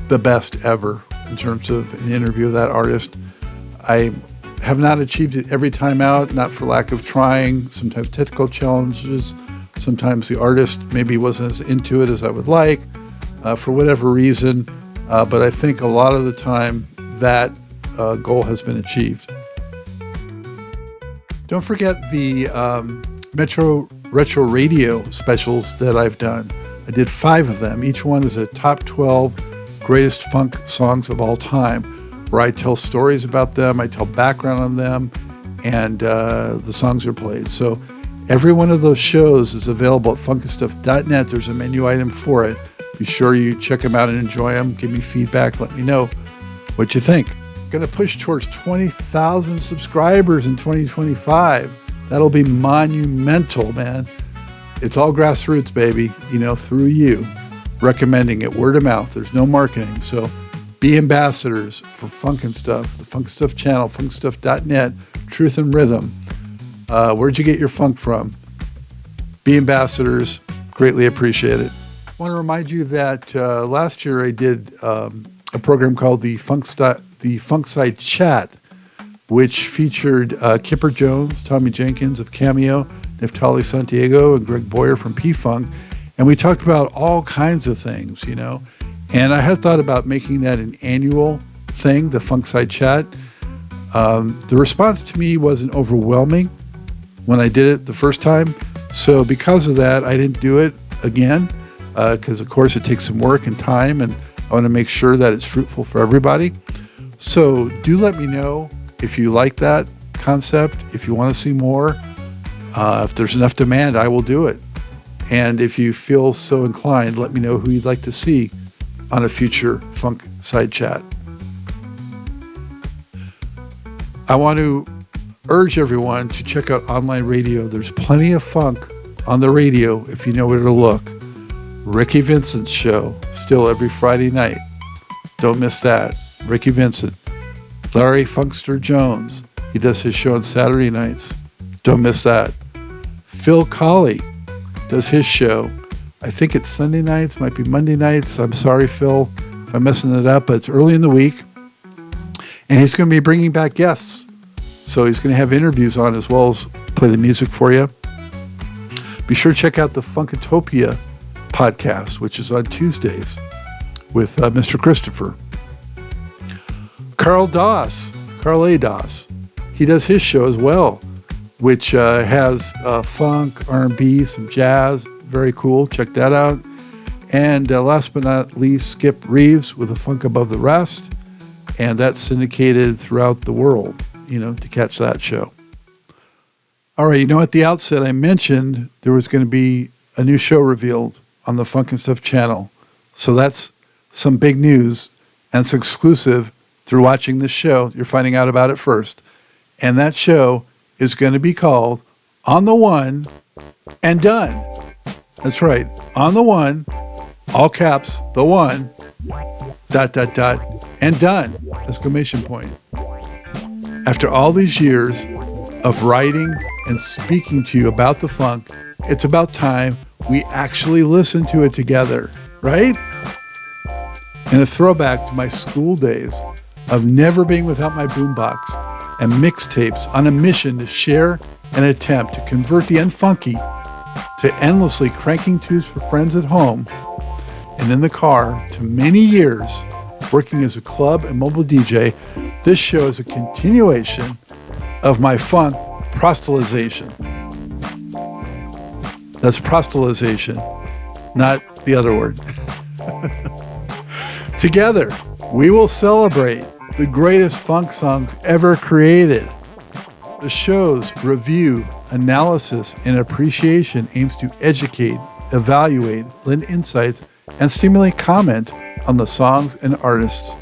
the best ever in terms of an interview of that artist. I have not achieved it every time out, not for lack of trying. Sometimes technical challenges. Sometimes the artist maybe wasn't as into it as I would like, for whatever reason. But I think a lot of the time that goal has been achieved. Don't forget the Metro Retro Radio specials that I've done. I did 5 of them. Each one is a top 12 greatest funk songs of all time, where I tell stories about them, I tell background on them, and the songs are played. So every one of those shows is available at FUNKNSTUFF.net. There's a menu item for it. Be sure you check them out and enjoy them. Give me feedback. Let me know what you think. Going to push towards 20,000 subscribers in 2025. That'll be monumental, man. It's all grassroots, baby, through you, recommending it, word of mouth. There's no marketing. So be ambassadors for Funk and Stuff, the Funk and Stuff channel, FUNKNSTUFF.net, Truth and Rhythm. Where'd you get your funk from? Be ambassadors. Greatly appreciate it. I want to remind you that last year I did a program called the Funkside Chat, which featured Kipper Jones, Tommy Jenkins of Cameo, Neftali Santiago, and Greg Boyer from P-Funk. And we talked about all kinds of things, And I had thought about making that an annual thing, the Funkside Chat. The response to me wasn't overwhelming when I did it the first time. So because of that, I didn't do it again. because, of course, it takes some work and time, and I want to make sure that it's fruitful for everybody. So do let me know if you like that concept, if you want to see more. If there's enough demand, I will do it. And if you feel so inclined, let me know who you'd like to see on a future Funk Side Chat. I want to urge everyone to check out online radio. There's plenty of funk on the radio if you know where to look. Ricky Vincent's show, still every Friday night. Don't miss that. Ricky Vincent. Larry Funkster Jones, he does his show on Saturday nights. Don't miss that. Phil Colley does his show. I think it's Sunday nights, might be Monday nights. I'm sorry, Phil, if I'm messing it up, but it's early in the week. And he's going to be bringing back guests. So he's going to have interviews on as well as play the music for you. Be sure to check out the Funkatopia podcast, which is on Tuesdays with Mr. Christopher. Carl A. Doss, he does his show as well, which has funk, R&B, some jazz. Very cool. Check that out. And last but not least, Skip Reeves with A Funk Above the Rest. And that's syndicated throughout the world, to catch that show. All right, at the outset I mentioned there was going to be a new show revealed on the Funk and Stuff channel. So that's some big news, and it's exclusive through watching this show. You're finding out about it first. And that show is going to be called On the One and Done. That's right. On the One, all caps, the one, ... and done, exclamation point. After all these years of writing and speaking to you about the funk, it's about time we actually listen to it together, right? And a throwback to my school days of never being without my boombox and mixtapes on a mission to share and attempt to convert the unfunky to endlessly cranking tunes for friends at home and in the car to many years working as a club and mobile DJ. This show is a continuation of my funk proselytization. That's proselytization, not the other word. Together, we will celebrate the greatest funk songs ever created. The show's review, analysis, and appreciation aims to educate, evaluate, lend insights, and stimulate comment on the songs and artists.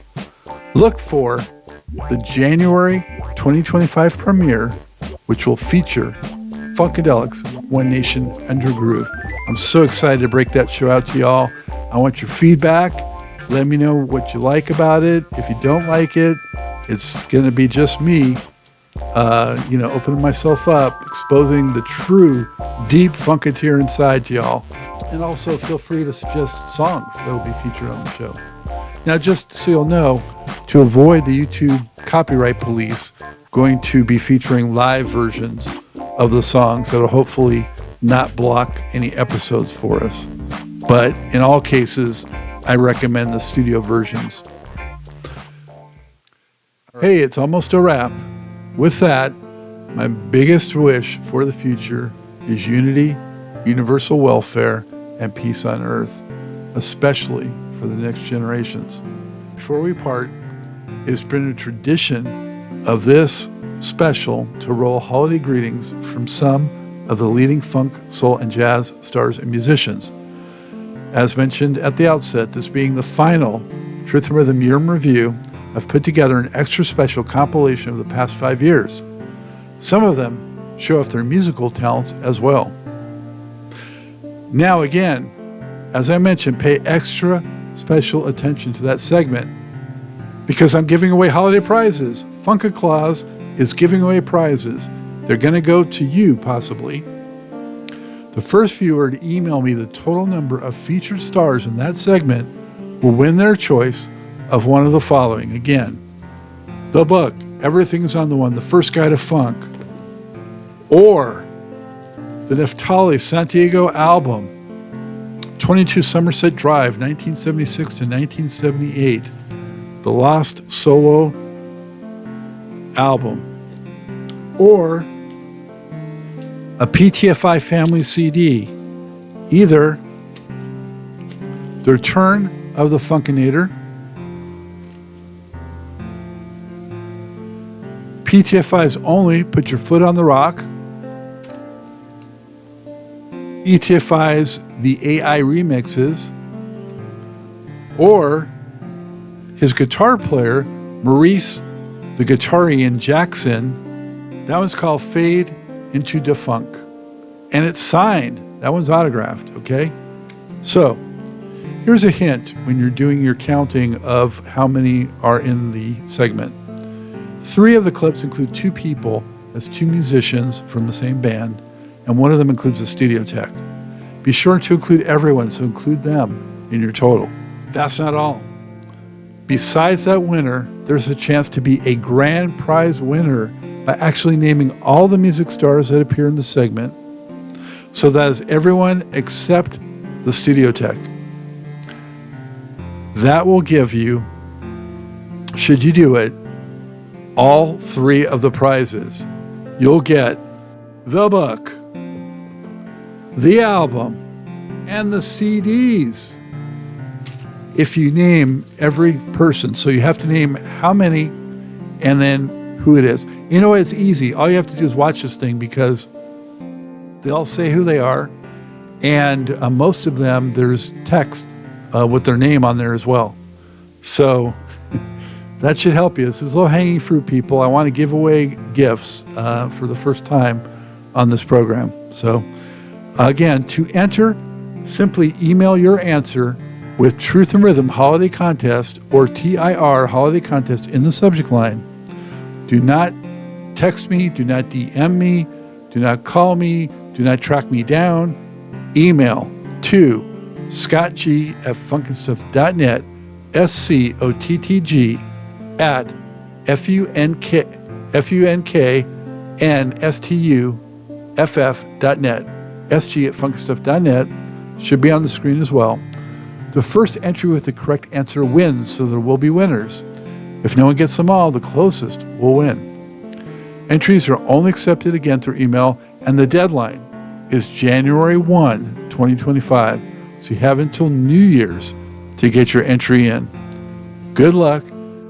Look for the January 2025 premiere, which will feature Funkadelic's One Nation Under Groove. I'm so excited to break that show out to y'all. I want your feedback. Let me know what you like about it. If you don't like it, it's going to be just me, opening myself up, exposing the true, deep Funketeer inside to y'all. And also feel free to suggest songs that will be featured on the show. Now, just so you'll know, to avoid the YouTube copyright police, going to be featuring live versions of the songs that will hopefully not block any episodes for us. But in all cases, I recommend the studio versions. Hey, it's almost a wrap. With that, my biggest wish for the future is unity, universal welfare, and peace on earth, especially for the next generations. Before we part, it's been a tradition of this special to roll holiday greetings from some of the leading funk, soul, and jazz stars and musicians. As mentioned at the outset, this being the final Truth and Rhythm Year in Review, I've put together an extra special compilation of the past 5 years. Some of them show off their musical talents as well. Now again, as I mentioned, pay extra special attention to that segment because I'm giving away holiday prizes. Funka-Claus is giving away prizes. They're going to go to you, possibly. The first viewer to email me the total number of featured stars in that segment will win their choice of one of the following. Again, the book, Everything's on the One, The First Guide to Funk, or the Neftali Santiago album, 22 Somerset Drive, 1976 to 1978, the Lost Solo album, or a PTFI family CD, either The Return of the Funkinator, PTFI's only Put Your Foot on the Rock, ETFI's The AI Remixes, or his guitar player, Maurice the Guitarian Jackson. That one's called Fade into the Funk. And it's signed. That one's autographed, okay? So, here's a hint when you're doing your counting of how many are in the segment. 3 of the clips include 2 people as 2 musicians from the same band, and one of them includes a studio tech. Be sure to include everyone, so include them in your total. That's not all. Besides that winner, there's a chance to be a grand prize winner by actually naming all the music stars that appear in the segment. So that is everyone except the studio tech. That will give you, should you do it, all 3 of the prizes. You'll get the book, the album, and the CDs if you name every person. So you have to name how many and then who it is. You know, it's easy. All you have to do is watch this thing because they'll say who they are. And most of them, there's text with their name on there as well. So that should help you. This is low-hanging fruit, people. I want to give away gifts for the first time on this program. So again, to enter, simply email your answer with Truth and Rhythm Holiday Contest or TIR Holiday Contest in the subject line. Do not text me, do not DM me, do not call me, do not track me down. Email to scottg@funknstuff.net, SCOTTG at FUNKNSTUFF.net, SG@funknstuff.net. Should be on the screen as well. The first entry with the correct answer wins, so there will be winners. If no one gets them all, the closest will win. Entries are only accepted again through email, and the deadline is January 1, 2025. So you have until New Year's to get your entry in. Good luck.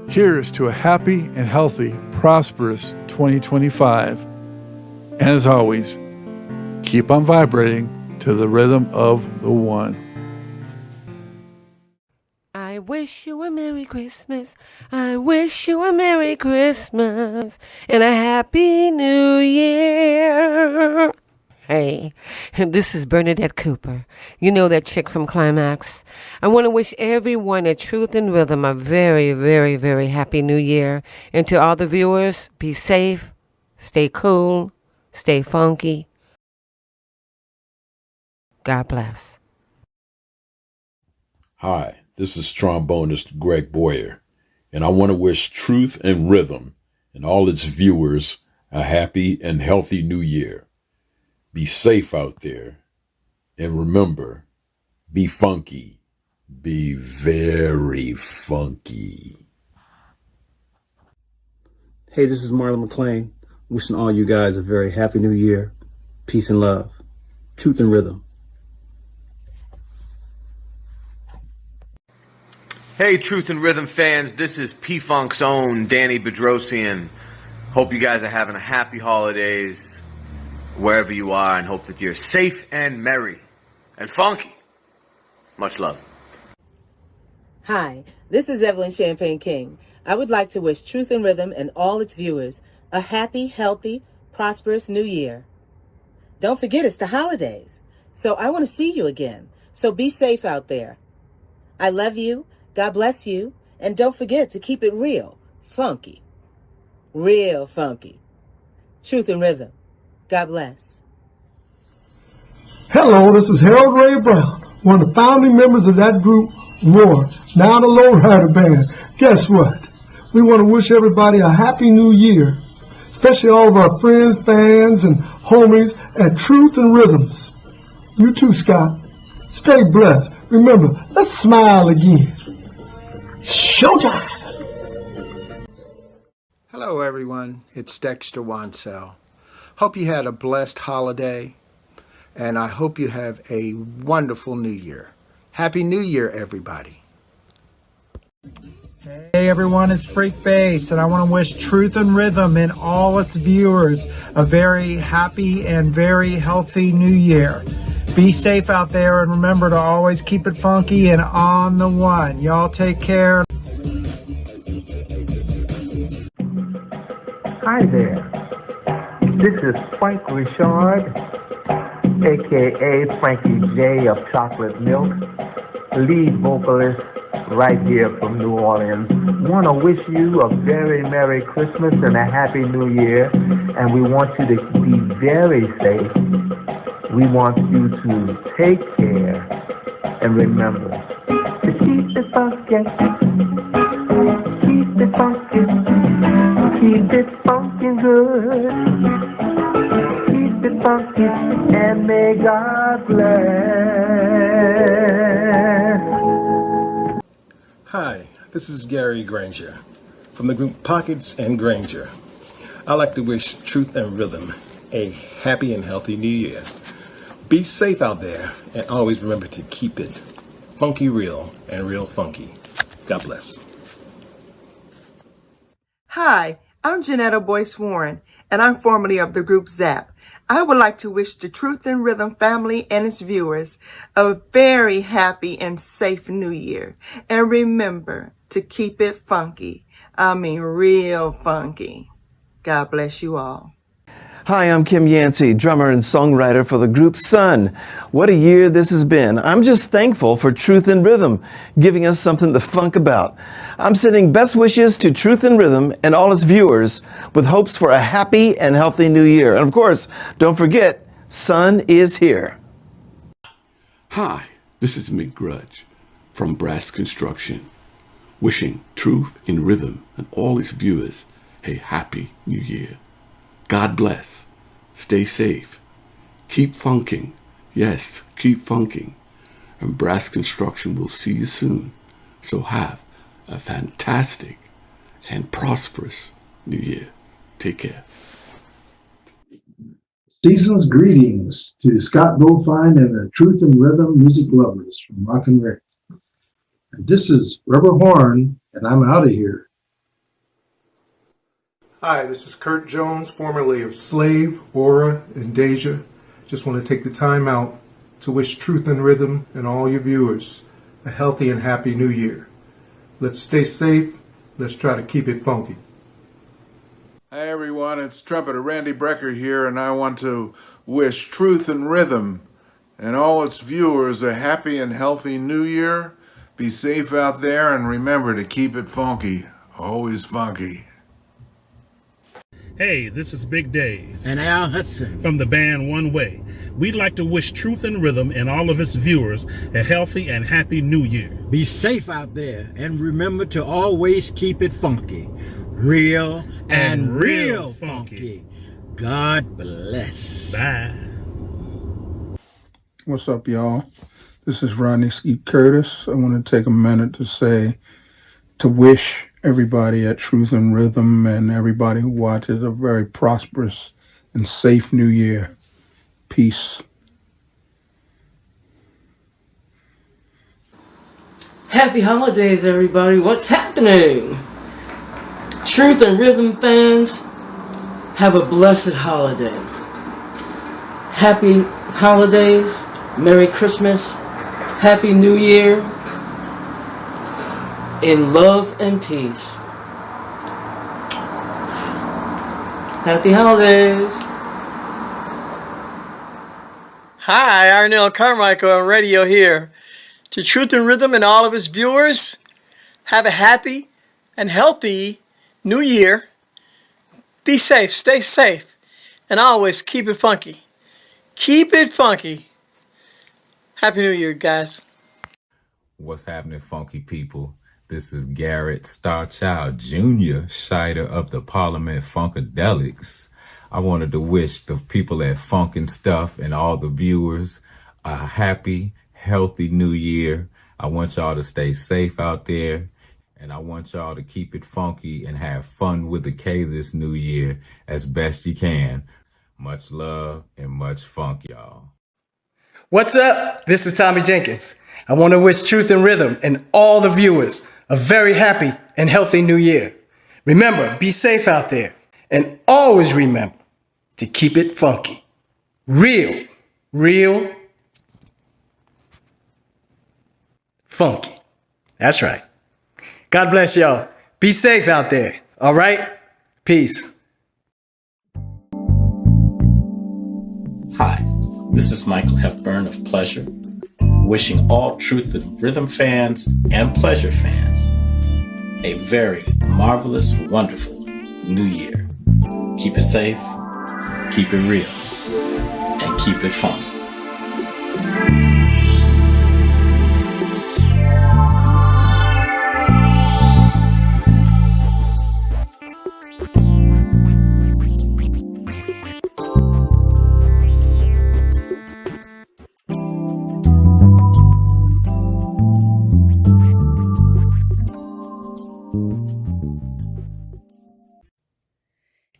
Here's to a happy and healthy, prosperous 2025. And as always, keep on vibrating to the rhythm of the one. I wish you a Merry Christmas. I wish you a Merry Christmas and a Happy New Year. Hey, this is Bernadette Cooper. You know that chick from Climax. I want to wish everyone at Truth and Rhythm a very, very, very Happy New Year. And to all the viewers, be safe, stay cool, stay funky. God bless. Hi, this is trombonist Greg Boyer, and I want to wish Truth and Rhythm and all its viewers a happy and healthy new year. Be safe out there, and remember, be funky, be very funky. Hey, this is Marlon McClain, wishing all you guys a very happy new year. Peace and love. Truth and Rhythm. Hey, Truth and Rhythm fans, this is P-Funk's own Danny Bedrosian. Hope you guys are having a happy holidays wherever you are, and hope that you're safe and merry and funky. Much love. Hi, this is Evelyn Champagne King. I would like to wish Truth and Rhythm and all its viewers a happy, healthy, prosperous new year. Don't forget it's the holidays, so I want to see you again. So be safe out there. I love you, God bless you, and don't forget to keep it real, funky, real funky. Truth and Rhythm. God bless. Hello, this is Harold Ray Brown, one of the founding members of that group, Roar, now the Lowrider Band. Guess what? We want to wish everybody a happy new year, especially all of our friends, fans, and homies at Truth and Rhythms. You too, Scott. Stay blessed. Remember, let's smile again. Showtime! Hello, everyone. It's Dexter Wansell. Hope you had a blessed holiday, and I hope you have a wonderful new year. Happy New Year, everybody. Hey everyone, it's Freak Bass, and I want to wish Truth and Rhythm and all its viewers a very happy and very healthy new year. Be safe out there, and remember to always keep it funky and on the one. Y'all take care. Hi there. This is Frank Richard, aka Frankie J of Chocolate Milk, lead vocalist right here from New Orleans. Want to wish you a very Merry Christmas and a Happy New Year, and we want you to be very safe. We want you to take care, and remember to keep it funky, keep it funky, keep it funky good, keep it funky, and may God bless. Hi, this is Gary Granger from the group Pockets and Granger. I'd like to wish Truth and Rhythm a happy and healthy new year. Be safe out there, and always remember to keep it funky real and real funky. God bless. Hi, I'm Janetta Boyce Warren, and I'm formerly of the group ZAP. I would like to wish the Truth and Rhythm family and its viewers a very happy and safe new year. And remember to keep it funky. I mean real funky. God bless you all. Hi, I'm Kim Yancey, drummer and songwriter for the group Sun. What a year this has been. I'm just thankful for Truth and Rhythm, giving us something to funk about. I'm sending best wishes to Truth and Rhythm and all its viewers with hopes for a happy and healthy new year. And of course, don't forget, Sun is here. Hi, this is Mick Grudge from Brass Construction, wishing Truth and Rhythm and all its viewers a happy new year. God bless. Stay safe. Keep funking. Yes, keep funking. And Brass Construction will see you soon. So have a fantastic and prosperous new year. Take care. Season's greetings to Scott Bullfine and the Truth and Rhythm music lovers from Rock and Rick. And this is Rubber Horn, and I'm out of here. Hi, this is Kurt Jones, formerly of Slave, Aura, and Deja. Just want to take the time out to wish Truth and Rhythm and all your viewers a healthy and happy new year. Let's stay safe. Let's try to keep it funky. Hi everyone, it's trumpeter Randy Brecker here, and I want to wish Truth and Rhythm and all its viewers a happy and healthy new year. Be safe out there, and remember to keep it funky. Always funky. Hey, this is Big Dave. And Al Hudson. From the band One Way. We'd like to wish Truth and Rhythm and all of its viewers a healthy and happy new year. Be safe out there, and remember to always keep it funky. Real and real funky. God bless. Bye. What's up, y'all? This is Rodney Skeet Curtis. I want to take a minute to wish everybody at Truth and Rhythm and everybody who watches a very prosperous and safe new year. Peace. Happy holidays, everybody. What's happening? Truth and Rhythm fans, have a blessed holiday. Happy holidays, Merry Christmas, Happy New Year, in love and peace. Happy holidays. Hi, Arnell Carmichael on radio here. To Truth and Rhythm and all of its viewers, have a happy and healthy new year. Be safe, stay safe, and always keep it funky. Keep it funky. Happy New Year, guys. What's happening, funky people? This is Garrett Starchild Jr., Scheider of the Parliament Funkadelics. I wanted to wish the people at FUNKNSTUFF and all the viewers a happy, healthy new year. I want y'all to stay safe out there, and I want y'all to keep it funky and have fun with the K this new year as best you can. Much love and much funk, y'all. What's up? This is Tommy Jenkins. I want to wish Truth and Rhythm and all the viewers a very happy and healthy new year. Remember, be safe out there, and always remember to keep it funky. Real funky. That's right. God bless y'all. Be safe out there. All right? Peace. Hi, this is Michael Hepburn of Pleasure, wishing all Truth and Rhythm fans and Pleasure fans a very marvelous, wonderful new year. Keep it safe, keep it real, and keep it fun.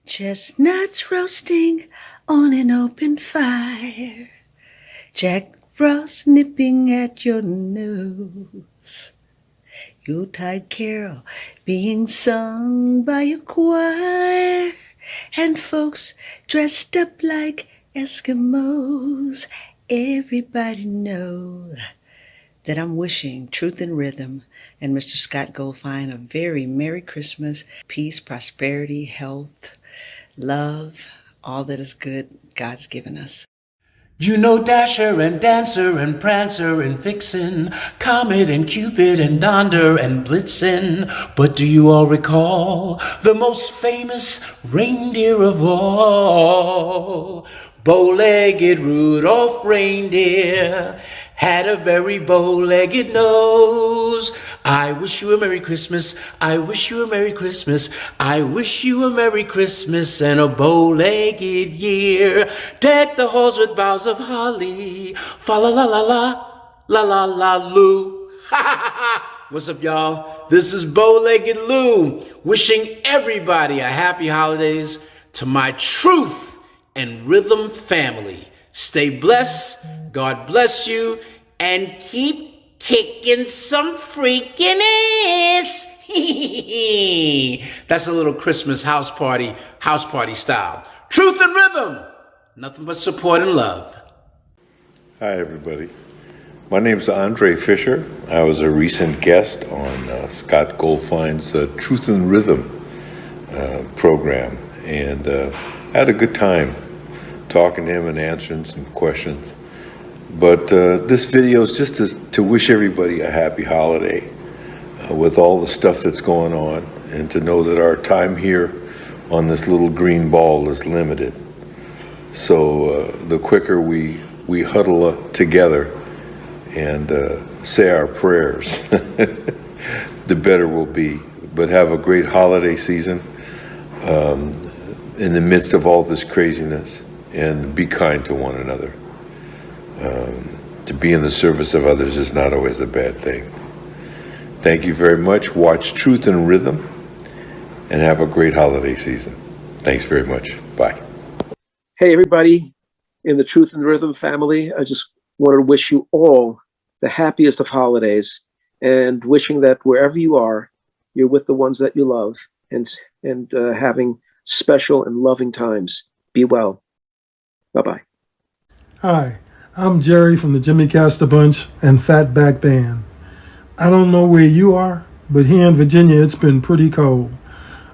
Chestnuts roasting on an open fire, Jack Frost nipping at your nose, Yuletide carol being sung by a choir, and folks dressed up like Eskimos. Everybody know that I'm wishing Truth and Rhythm and Mr. Scott Goldfine a very Merry Christmas, peace, prosperity, health, love, all that is good God's given us. You know Dasher and Dancer and Prancer and Vixen, Comet and Cupid and Donder and Blitzen. But do you all recall the most famous reindeer of all? Bow-legged Rudolph reindeer had a very bow-legged nose. I wish you a Merry Christmas, I wish you a Merry Christmas, I wish you a Merry Christmas and a bow-legged year. Deck the halls with boughs of holly, fa-la-la-la-la, la-la-la-loo. What's up, y'all? This is Bow-Legged Lou, wishing everybody a happy holidays to my Truth and Rhythm family. Stay blessed, God bless you, and keep kicking some freaking ass. That's a little Christmas house party style. Truth and Rhythm, nothing but support and love. Hi, everybody. My name is Andre Fisher. I was a recent guest on Scott Goldfine's Truth and Rhythm program, and had a good time talking to him and answering some questions. But this video is just to wish everybody a happy holiday with all the stuff that's going on, and to know that our time here on this little green ball is limited. So the quicker we huddle together and say our prayers, the better we'll be. But have a great holiday season in the midst of all this craziness, and be kind to one another. To be in the service of others is not always a bad thing. Thank you very much. Watch Truth and Rhythm, and have a great holiday season. Thanks very much. Bye. Hey, everybody in the Truth and Rhythm family. I just want to wish you all the happiest of holidays, and wishing that wherever you are, you're with the ones that you love, and having special and loving times. Be well. Bye-bye. Hi, I'm Jerry from the Jimmy Castor Bunch and Fatback Band. I don't know where you are, but here in Virginia it's been pretty cold.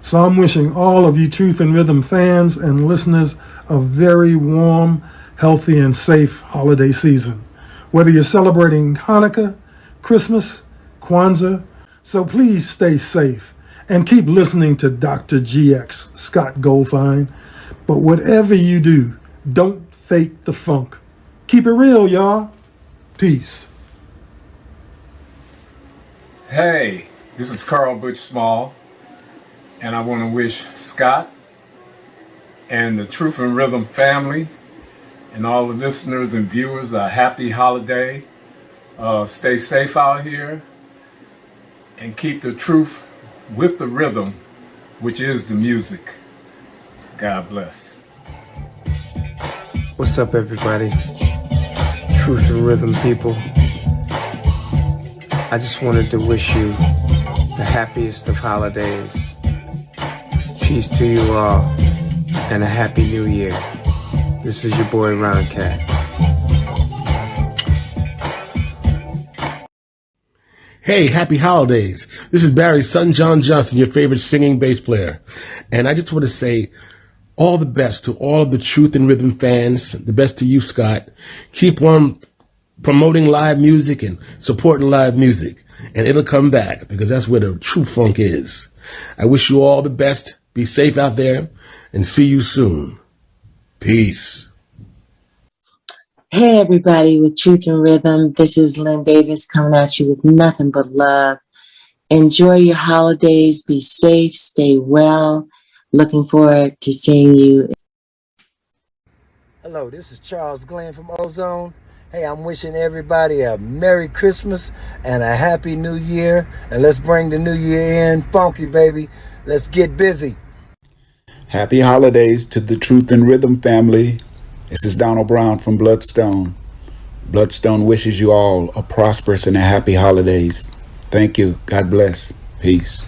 So I'm wishing all of you Truth and Rhythm fans and listeners a very warm, healthy, and safe holiday season. Whether you're celebrating Hanukkah, Christmas, Kwanzaa, so please stay safe and keep listening to Dr. GX, Scott Goldfine. But whatever you do, don't fake the funk. Keep it real, y'all. Peace. Hey, this is Carl Butch Small, and I want to wish Scott and the Truth and Rhythm family and all the listeners and viewers a happy holiday. Stay safe out here and keep the truth with the rhythm, which is the music. God bless. What's up, everybody? Truth and Rhythm people. I just wanted to wish you the happiest of holidays. Peace to you all, and a happy new year. This is your boy Ron Cat. Hey, happy holidays. This is Barry's son, John Johnson, your favorite singing bass player. And I just want to say all the best to all of the Truth and Rhythm fans. The best to you, Scott. Keep on promoting live music and supporting live music. And it'll come back because that's where the true funk is. I wish you all the best. Be safe out there and see you soon. Peace. Hey everybody, with Truth and Rhythm, this is Lynn Davis coming at you with nothing but love. Enjoy your holidays, be safe, stay well. Looking forward to seeing you. Hello, this is Charles Glenn from Ozone. Hey, I'm wishing everybody a Merry Christmas and a Happy New Year. And let's bring the new year in funky, baby. Let's get busy. Happy holidays to the Truth and Rhythm family. This is Donald Brown from Bloodstone. Bloodstone wishes you all a prosperous and a happy holidays. Thank you. God bless. Peace.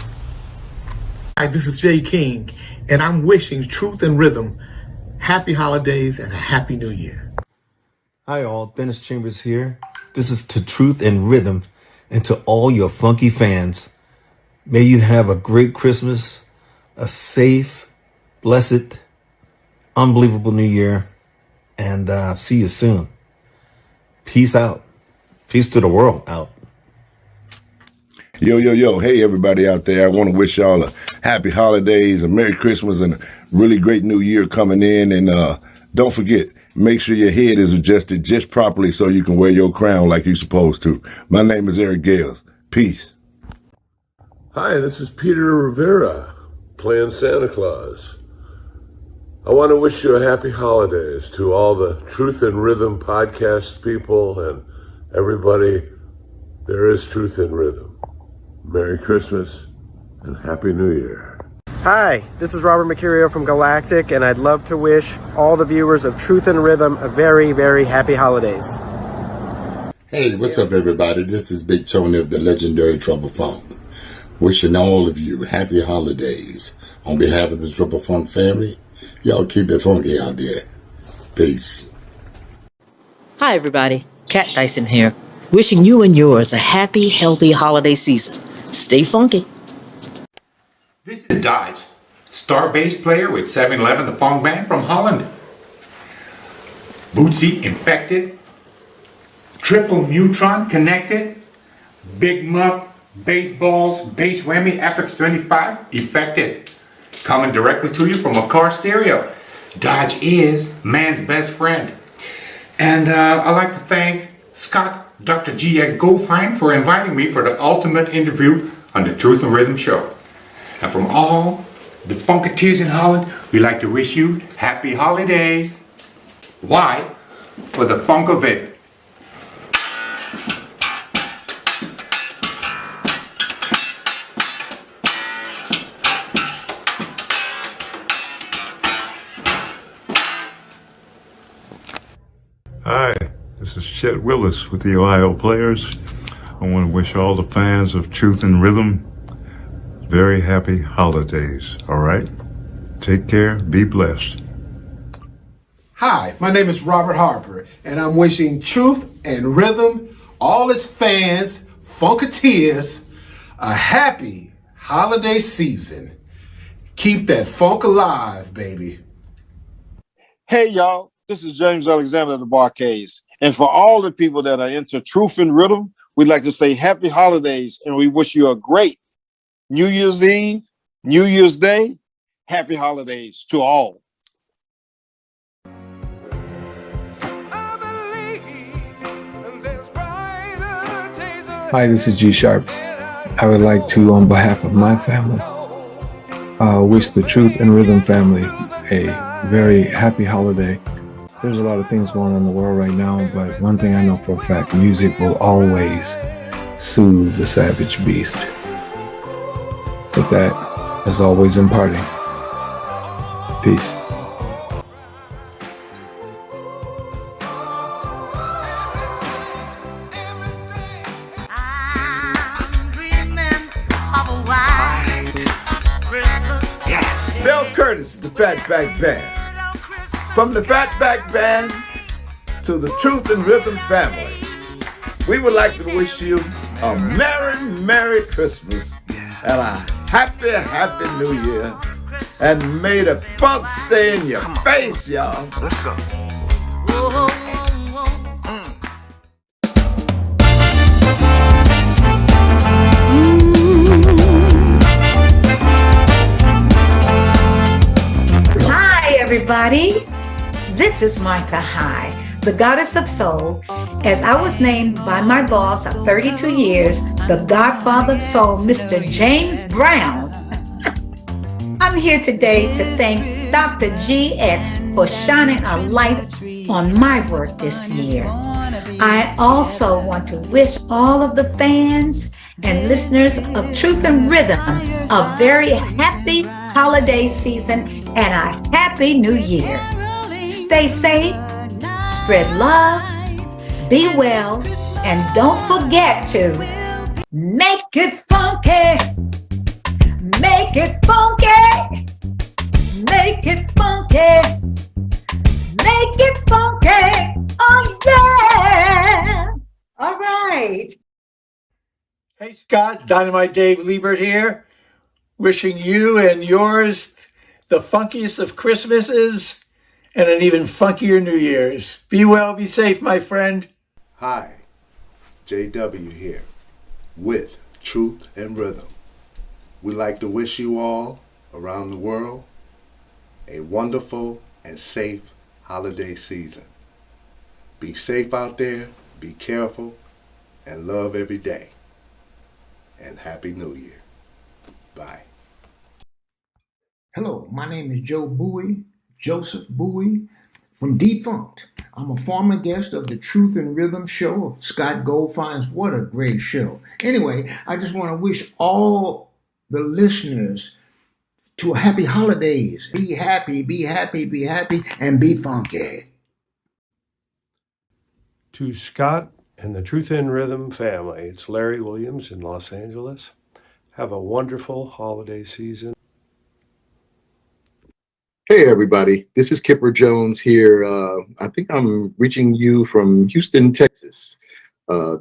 Hi, this is Jay King, and I'm wishing Truth and Rhythm happy holidays and a happy new year. Hi all, Dennis Chambers here. This is to Truth and Rhythm and to all your funky fans. May you have a great Christmas, a safe, blessed, unbelievable new year, and see you soon. Peace out. Peace to the world out. Yo, yo, yo. Hey, everybody out there. I want to wish y'all a happy holidays, a Merry Christmas, and a really great new year coming in. And don't forget, make sure your head is adjusted just properly so you can wear your crown like you're supposed to. My name is Eric Gales. Peace. Hi, this is Peter Rivera, playing Santa Claus. I want to wish you a happy holidays to all the Truth and Rhythm podcast people and everybody. There is Truth and Rhythm. Merry Christmas and Happy New Year. Hi, this is Robert Mercurio from Galactic, and I'd love to wish all the viewers of Truth and Rhythm a very, very happy holidays. Hey, what's up, everybody? This is Big Tony of the legendary Trouble Funk. Wishing all of you happy holidays. On behalf of the Trouble Funk family, y'all keep it funky out there. Peace. Hi, everybody. Kat Dyson here. Wishing you and yours a happy, healthy holiday season. Stay funky. This is Dodge, star bass player with 7-Eleven, the funk band from Holland. Bootsy Infected, Triple Neutron Connected, Big Muff, Baseballs, Bass Whammy, FX25 Effected. Coming directly to you from a car stereo. Dodge is man's best friend. And I'd like to thank Scott, Dr. GX Goldfine, for inviting me for the ultimate interview on the Truth and Rhythm show. And from all the Funketeers in Holland, we'd like to wish you happy holidays. Why? For the funk of it. Hi, this is Chet Willis with the Ohio Players. I want to wish all the fans of Truth and Rhythm very happy holidays, all right? Take care, be blessed. Hi, my name is Robert Harper, and I'm wishing Truth and Rhythm, all its fans, Funketeers, a happy holiday season. Keep that funk alive, baby. Hey, y'all. This is James Alexander of the Barcades. And for all the people that are into Truth and Rhythm, we'd like to say happy holidays, and we wish you a great New Year's Eve, New Year's Day. Happy holidays to all. Hi, this is G Sharp. I would like to, on behalf of my family, wish the Truth and Rhythm family a very happy holiday. There's a lot of things going on in the world right now, but one thing I know for a fact, music will always soothe the savage beast. With that, as always, imparting. Peace. Curtis, the Fatback Band. From the Fatback Band to the Truth and Rhythm family, we would like to wish you a Merry Christmas and a Happy New Year. And may the funk stay in your face, y'all. Let's go. Hi, everybody. This is Micah High, the goddess of soul, as I was named by my boss of 32 years, the godfather of soul, Mr. James Brown. I'm here today to thank Dr. GX for shining a light on my work this year. I also want to wish all of the fans and listeners of Truth and Rhythm a very happy holiday season and a happy new year. Stay safe, spread love, be well, and don't forget to make it funky. Make it funky. Make it funky. Make it funky. Oh, yeah. All right. Hey, Scott, Dynamite Dave Liebert here, wishing you and yours the funkiest of Christmases and an even funkier New Year's. Be well, be safe, my friend. Hi, JW here with Truth and Rhythm. We'd like to wish you all around the world a wonderful and safe holiday season. Be safe out there, be careful, and love every day. And Happy New Year. Bye. Hello, my name is Joe Bowie, Joseph Bowie from Defunct. I'm a former guest of the Truth and Rhythm show of Scott Goldfine's. What a great show. Anyway, I just want to wish all the listeners to a happy holidays. Be happy, be happy, be happy, and be funky. To Scott and the Truth and Rhythm family, it's Larry Williams in Los Angeles. Have a wonderful holiday season. Hey everybody, this is Kipper Jones here. I think I'm reaching you from Houston, Texas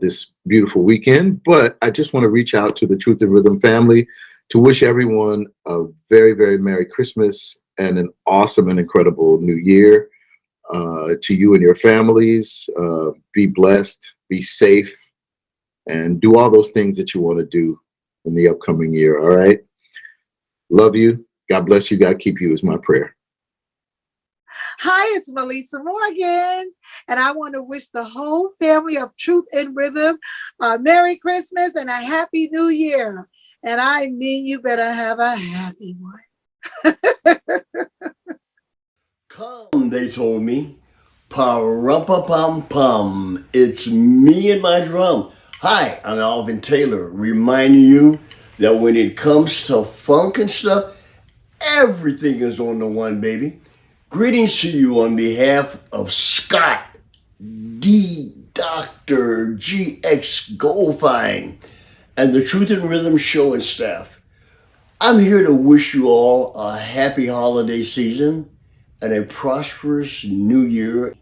this beautiful weekend, but I just want to reach out to the Truth and Rhythm family to wish everyone a very, very Merry Christmas and an awesome and incredible New Year. To you and your families, be blessed, be safe, and do all those things that you want to do in the upcoming year, all right? Love you. God bless you. God keep you is my prayer. Hi, it's Melissa Morgan, and I want to wish the whole family of Truth and Rhythm a Merry Christmas and a Happy New Year. And I mean, you better have a happy one. Come, they told me. Pa-rum-pa-pum-pum. It's me and my drum. Hi, I'm Alvin Taylor, reminding you that when it comes to funk and stuff, everything is on the one, baby. Greetings to you on behalf of Scott, D. Dr. GX Goldfine, and the Truth and Rhythm show and staff. I'm here to wish you all a happy holiday season and a prosperous new year.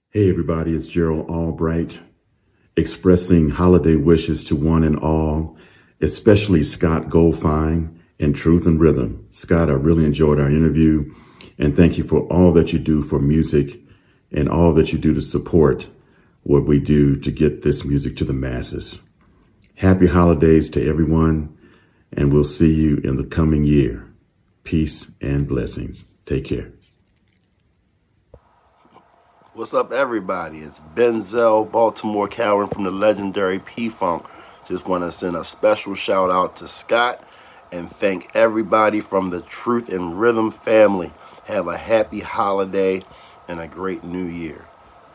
Hey everybody, it's Gerald Albright, expressing holiday wishes to one and all, especially Scott Goldfine and Truth and Rhythm. Scott, I really enjoyed our interview, and thank you for all that you do for music and all that you do to support what we do to get this music to the masses. Happy holidays to everyone, and we'll see you in the coming year. Peace and blessings. Take care. What's up, everybody? It's Benzel Baltimore Cowan from the legendary P-Funk. Just want to send a special shout out to Scott and thank everybody from the Truth and Rhythm family. Have a happy holiday and a great new year.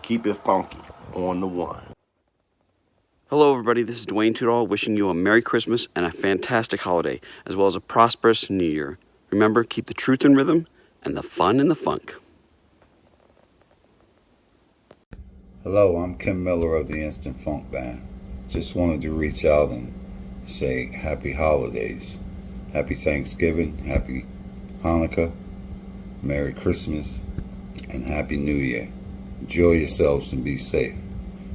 Keep it funky on the one. Hello, everybody. This is Dwayne Tudall wishing you a Merry Christmas and a fantastic holiday, as well as a prosperous New Year. Remember, keep the truth in rhythm and the fun in the funk. Hello, I'm Kim Miller of the Instant Funk Band. Just wanted to reach out and say happy holidays, happy Thanksgiving, happy Hanukkah, Merry Christmas, and Happy New Year. Enjoy yourselves and be safe.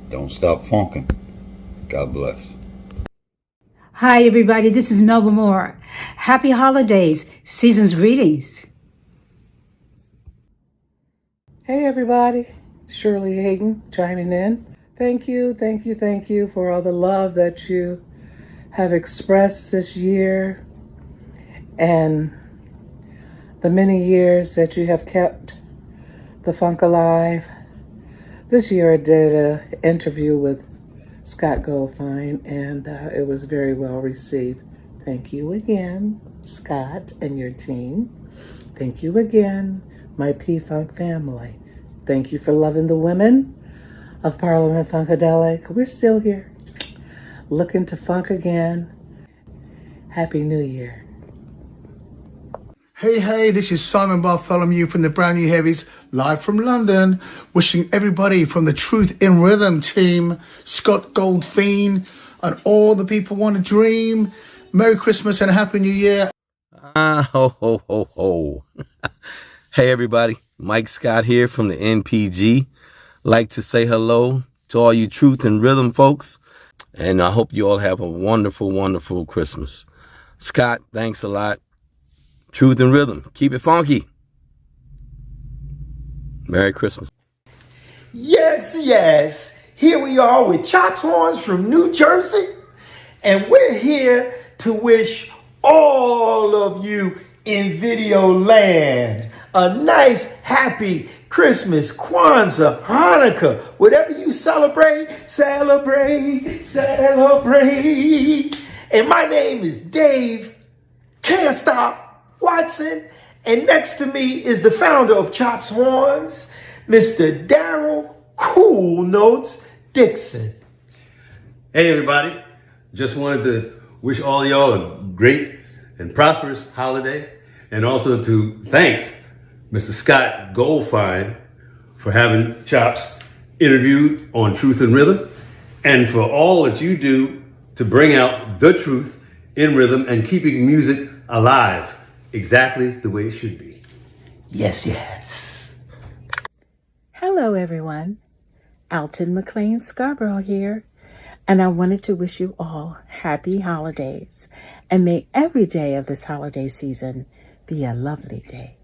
Don't stop funkin'. God bless. Hi, everybody. This is Melba Moore. Happy holidays. Season's greetings. Hey everybody, Shirley Hayden chiming in. Thank you for all the love that you have expressed this year and the many years that you have kept the funk alive. This year I did an interview with Scott Goldfine and it was very well received. Thank you again, Scott and your team. Thank you again, my P-Funk family. Thank you for loving the women of Parliament Funkadelic. We're still here, looking to funk again. Happy New Year. Hey, this is Simon Bartholomew from the Brand New Heavies, live from London, wishing everybody from the Truth in Rhythm team, Scott Goldfine, and all the people want to dream. Merry Christmas and a Happy New Year. Ho, ho, ho, ho. Hey, everybody. Mike Scott here from the NPG. Like to say hello to all you Truth and Rhythm folks. And I hope you all have a wonderful, wonderful Christmas. Scott, thanks a lot. Truth and Rhythm. Keep it funky. Merry Christmas. Yes. Here we are with Chops Horns from New Jersey. And we're here to wish all of you in video land a nice, happy Christmas, Kwanzaa, Hanukkah, whatever you celebrate. And my name is Dave, Can't Stop Watson. And next to me is the founder of Chops Horns, Mr. Daryl Cool Notes Dixon. Hey everybody, just wanted to wish all y'all a great and prosperous holiday, and also to thank Mr. Scott Goldfine for having Chops interviewed on Truth and Rhythm, and for all that you do to bring out the truth in rhythm and keeping music alive exactly the way it should be. Yes. Hello, everyone. Alton McLean Scarborough here, and I wanted to wish you all happy holidays, and may every day of this holiday season be a lovely day.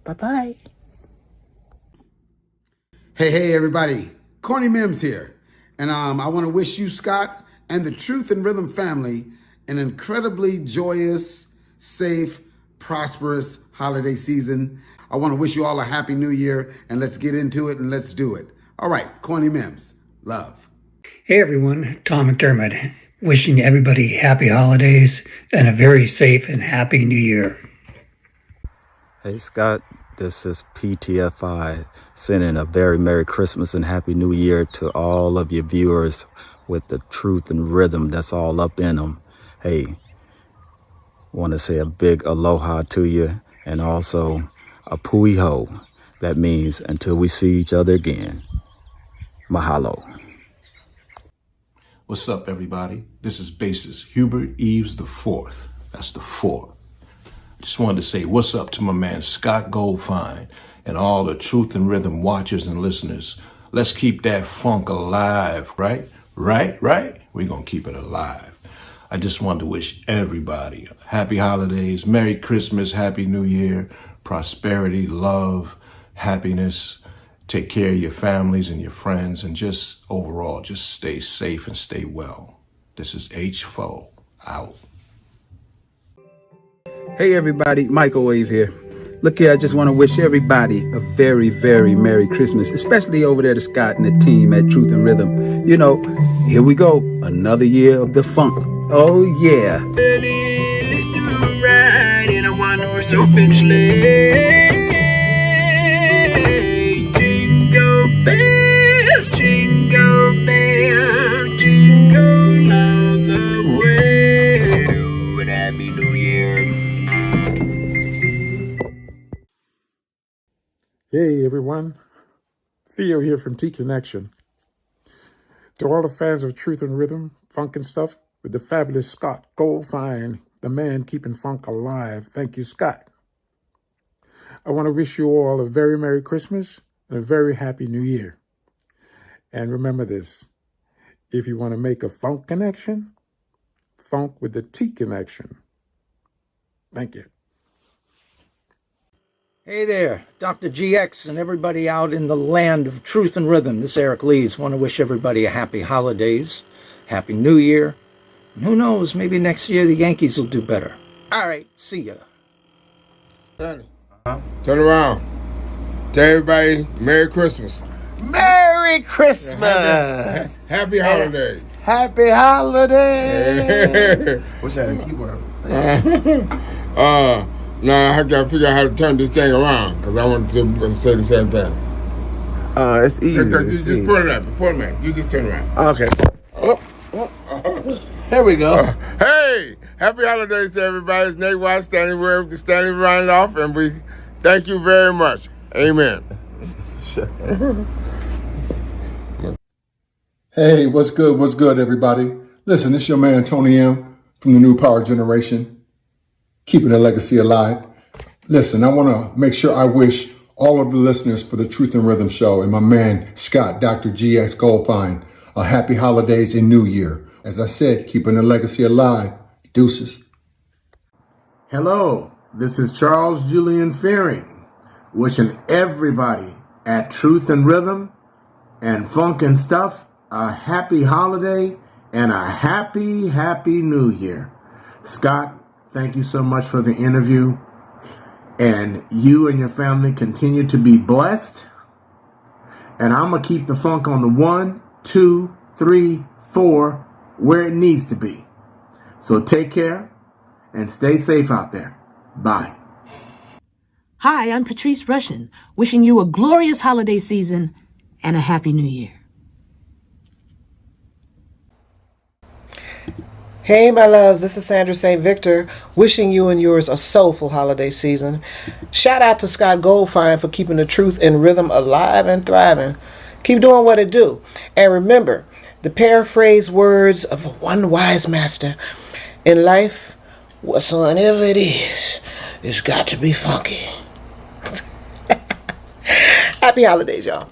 Bye-bye. Hey, everybody. Corny Mims here. And I want to wish you, Scott, and the Truth and Rhythm family an incredibly joyous, safe, prosperous holiday season. I want to wish you all a happy new year, and let's get into it and let's do it. All right, Corny Mims. Love. Hey, everyone. Tom McDermott. Wishing everybody happy holidays and a very safe and happy new year. Hey, Scott. This is PTFI sending a very Merry Christmas and Happy New Year to all of your viewers with the truth and rhythm that's all up in them. Hey, want to say a big aloha to you, and also a pui ho. That means until we see each other again. Mahalo. What's up, everybody? This is bassist Hubert Eves IV. That's the fourth. Just wanted to say what's up to my man Scott Goldfine and all the Truth and Rhythm watchers and listeners. Let's keep that funk alive, right? Right? We're going to keep it alive. I just wanted to wish everybody happy holidays, Merry Christmas, Happy New Year, prosperity, love, happiness. Take care of your families and your friends, and just overall, just stay safe and stay well. This is H4 out. Hey everybody, Michael Wave here. Look here, I just want to wish everybody a very, very Merry Christmas, especially over there to Scott and the team at Truth and Rhythm. You know, here we go, another year of the funk. Oh yeah. It's to ride in a one-horse open sleigh. Jingle bells, jingle bells, jingle all the way. And Happy New Year. Hey everyone, Theo here from T-Connection. To all the fans of Truth and Rhythm, Funk and Stuff, with the fabulous Scott Goldfine, the man keeping funk alive. Thank you, Scott. I want to wish you all a very Merry Christmas and a very Happy New Year. And remember this, if you want to make a funk connection, funk with the T connection. Thank you. Hey there, Dr. GX and everybody out in the land of truth and rhythm. This is Eric Lees. Want to wish everybody a happy holidays, happy new year. And who knows, maybe next year the Yankees will do better. All right, see ya. Turn around. Tell everybody Merry Christmas. Merry Christmas. Happy holidays. Happy holidays. What's that keyboard? Now I gotta figure out how to turn this thing around because I want to say the same thing. It's easy. Just pull it up. You just turn around. Okay. Here we go. Hey, happy holidays to everybody. It's Nate White standing right off, and we thank you very much. Amen. Hey, what's good, everybody? Listen, it's your man, Tony M. from the New Power Generation, keeping the legacy alive. Listen, I want to make sure I wish all of the listeners for the Truth and Rhythm Show and my man, Scott, Dr. GX Goldfine, a happy holidays and New Year. As I said, keeping the legacy alive. Deuces. Hello, this is Charles Julian Fearing, wishing everybody at Truth and Rhythm and Funk and Stuff a happy holiday and a happy, happy New Year. Scott, thank you so much for the interview. And you and your family continue to be blessed. And I'm going to keep the funk on the 1, 2, 3, 4 where it needs to be. So take care and stay safe out there. Bye. Hi, I'm Patrice Rushin, wishing you a glorious holiday season and a happy new year. Hey, my loves, this is Sandra St. Victor, wishing you and yours a soulful holiday season. Shout out to Scott Goldfine for keeping the truth and rhythm alive and thriving. Keep doing what it do. And remember, the paraphrase words of one wise master, in life, whatsoever it is, it's got to be funky. Happy holidays, y'all.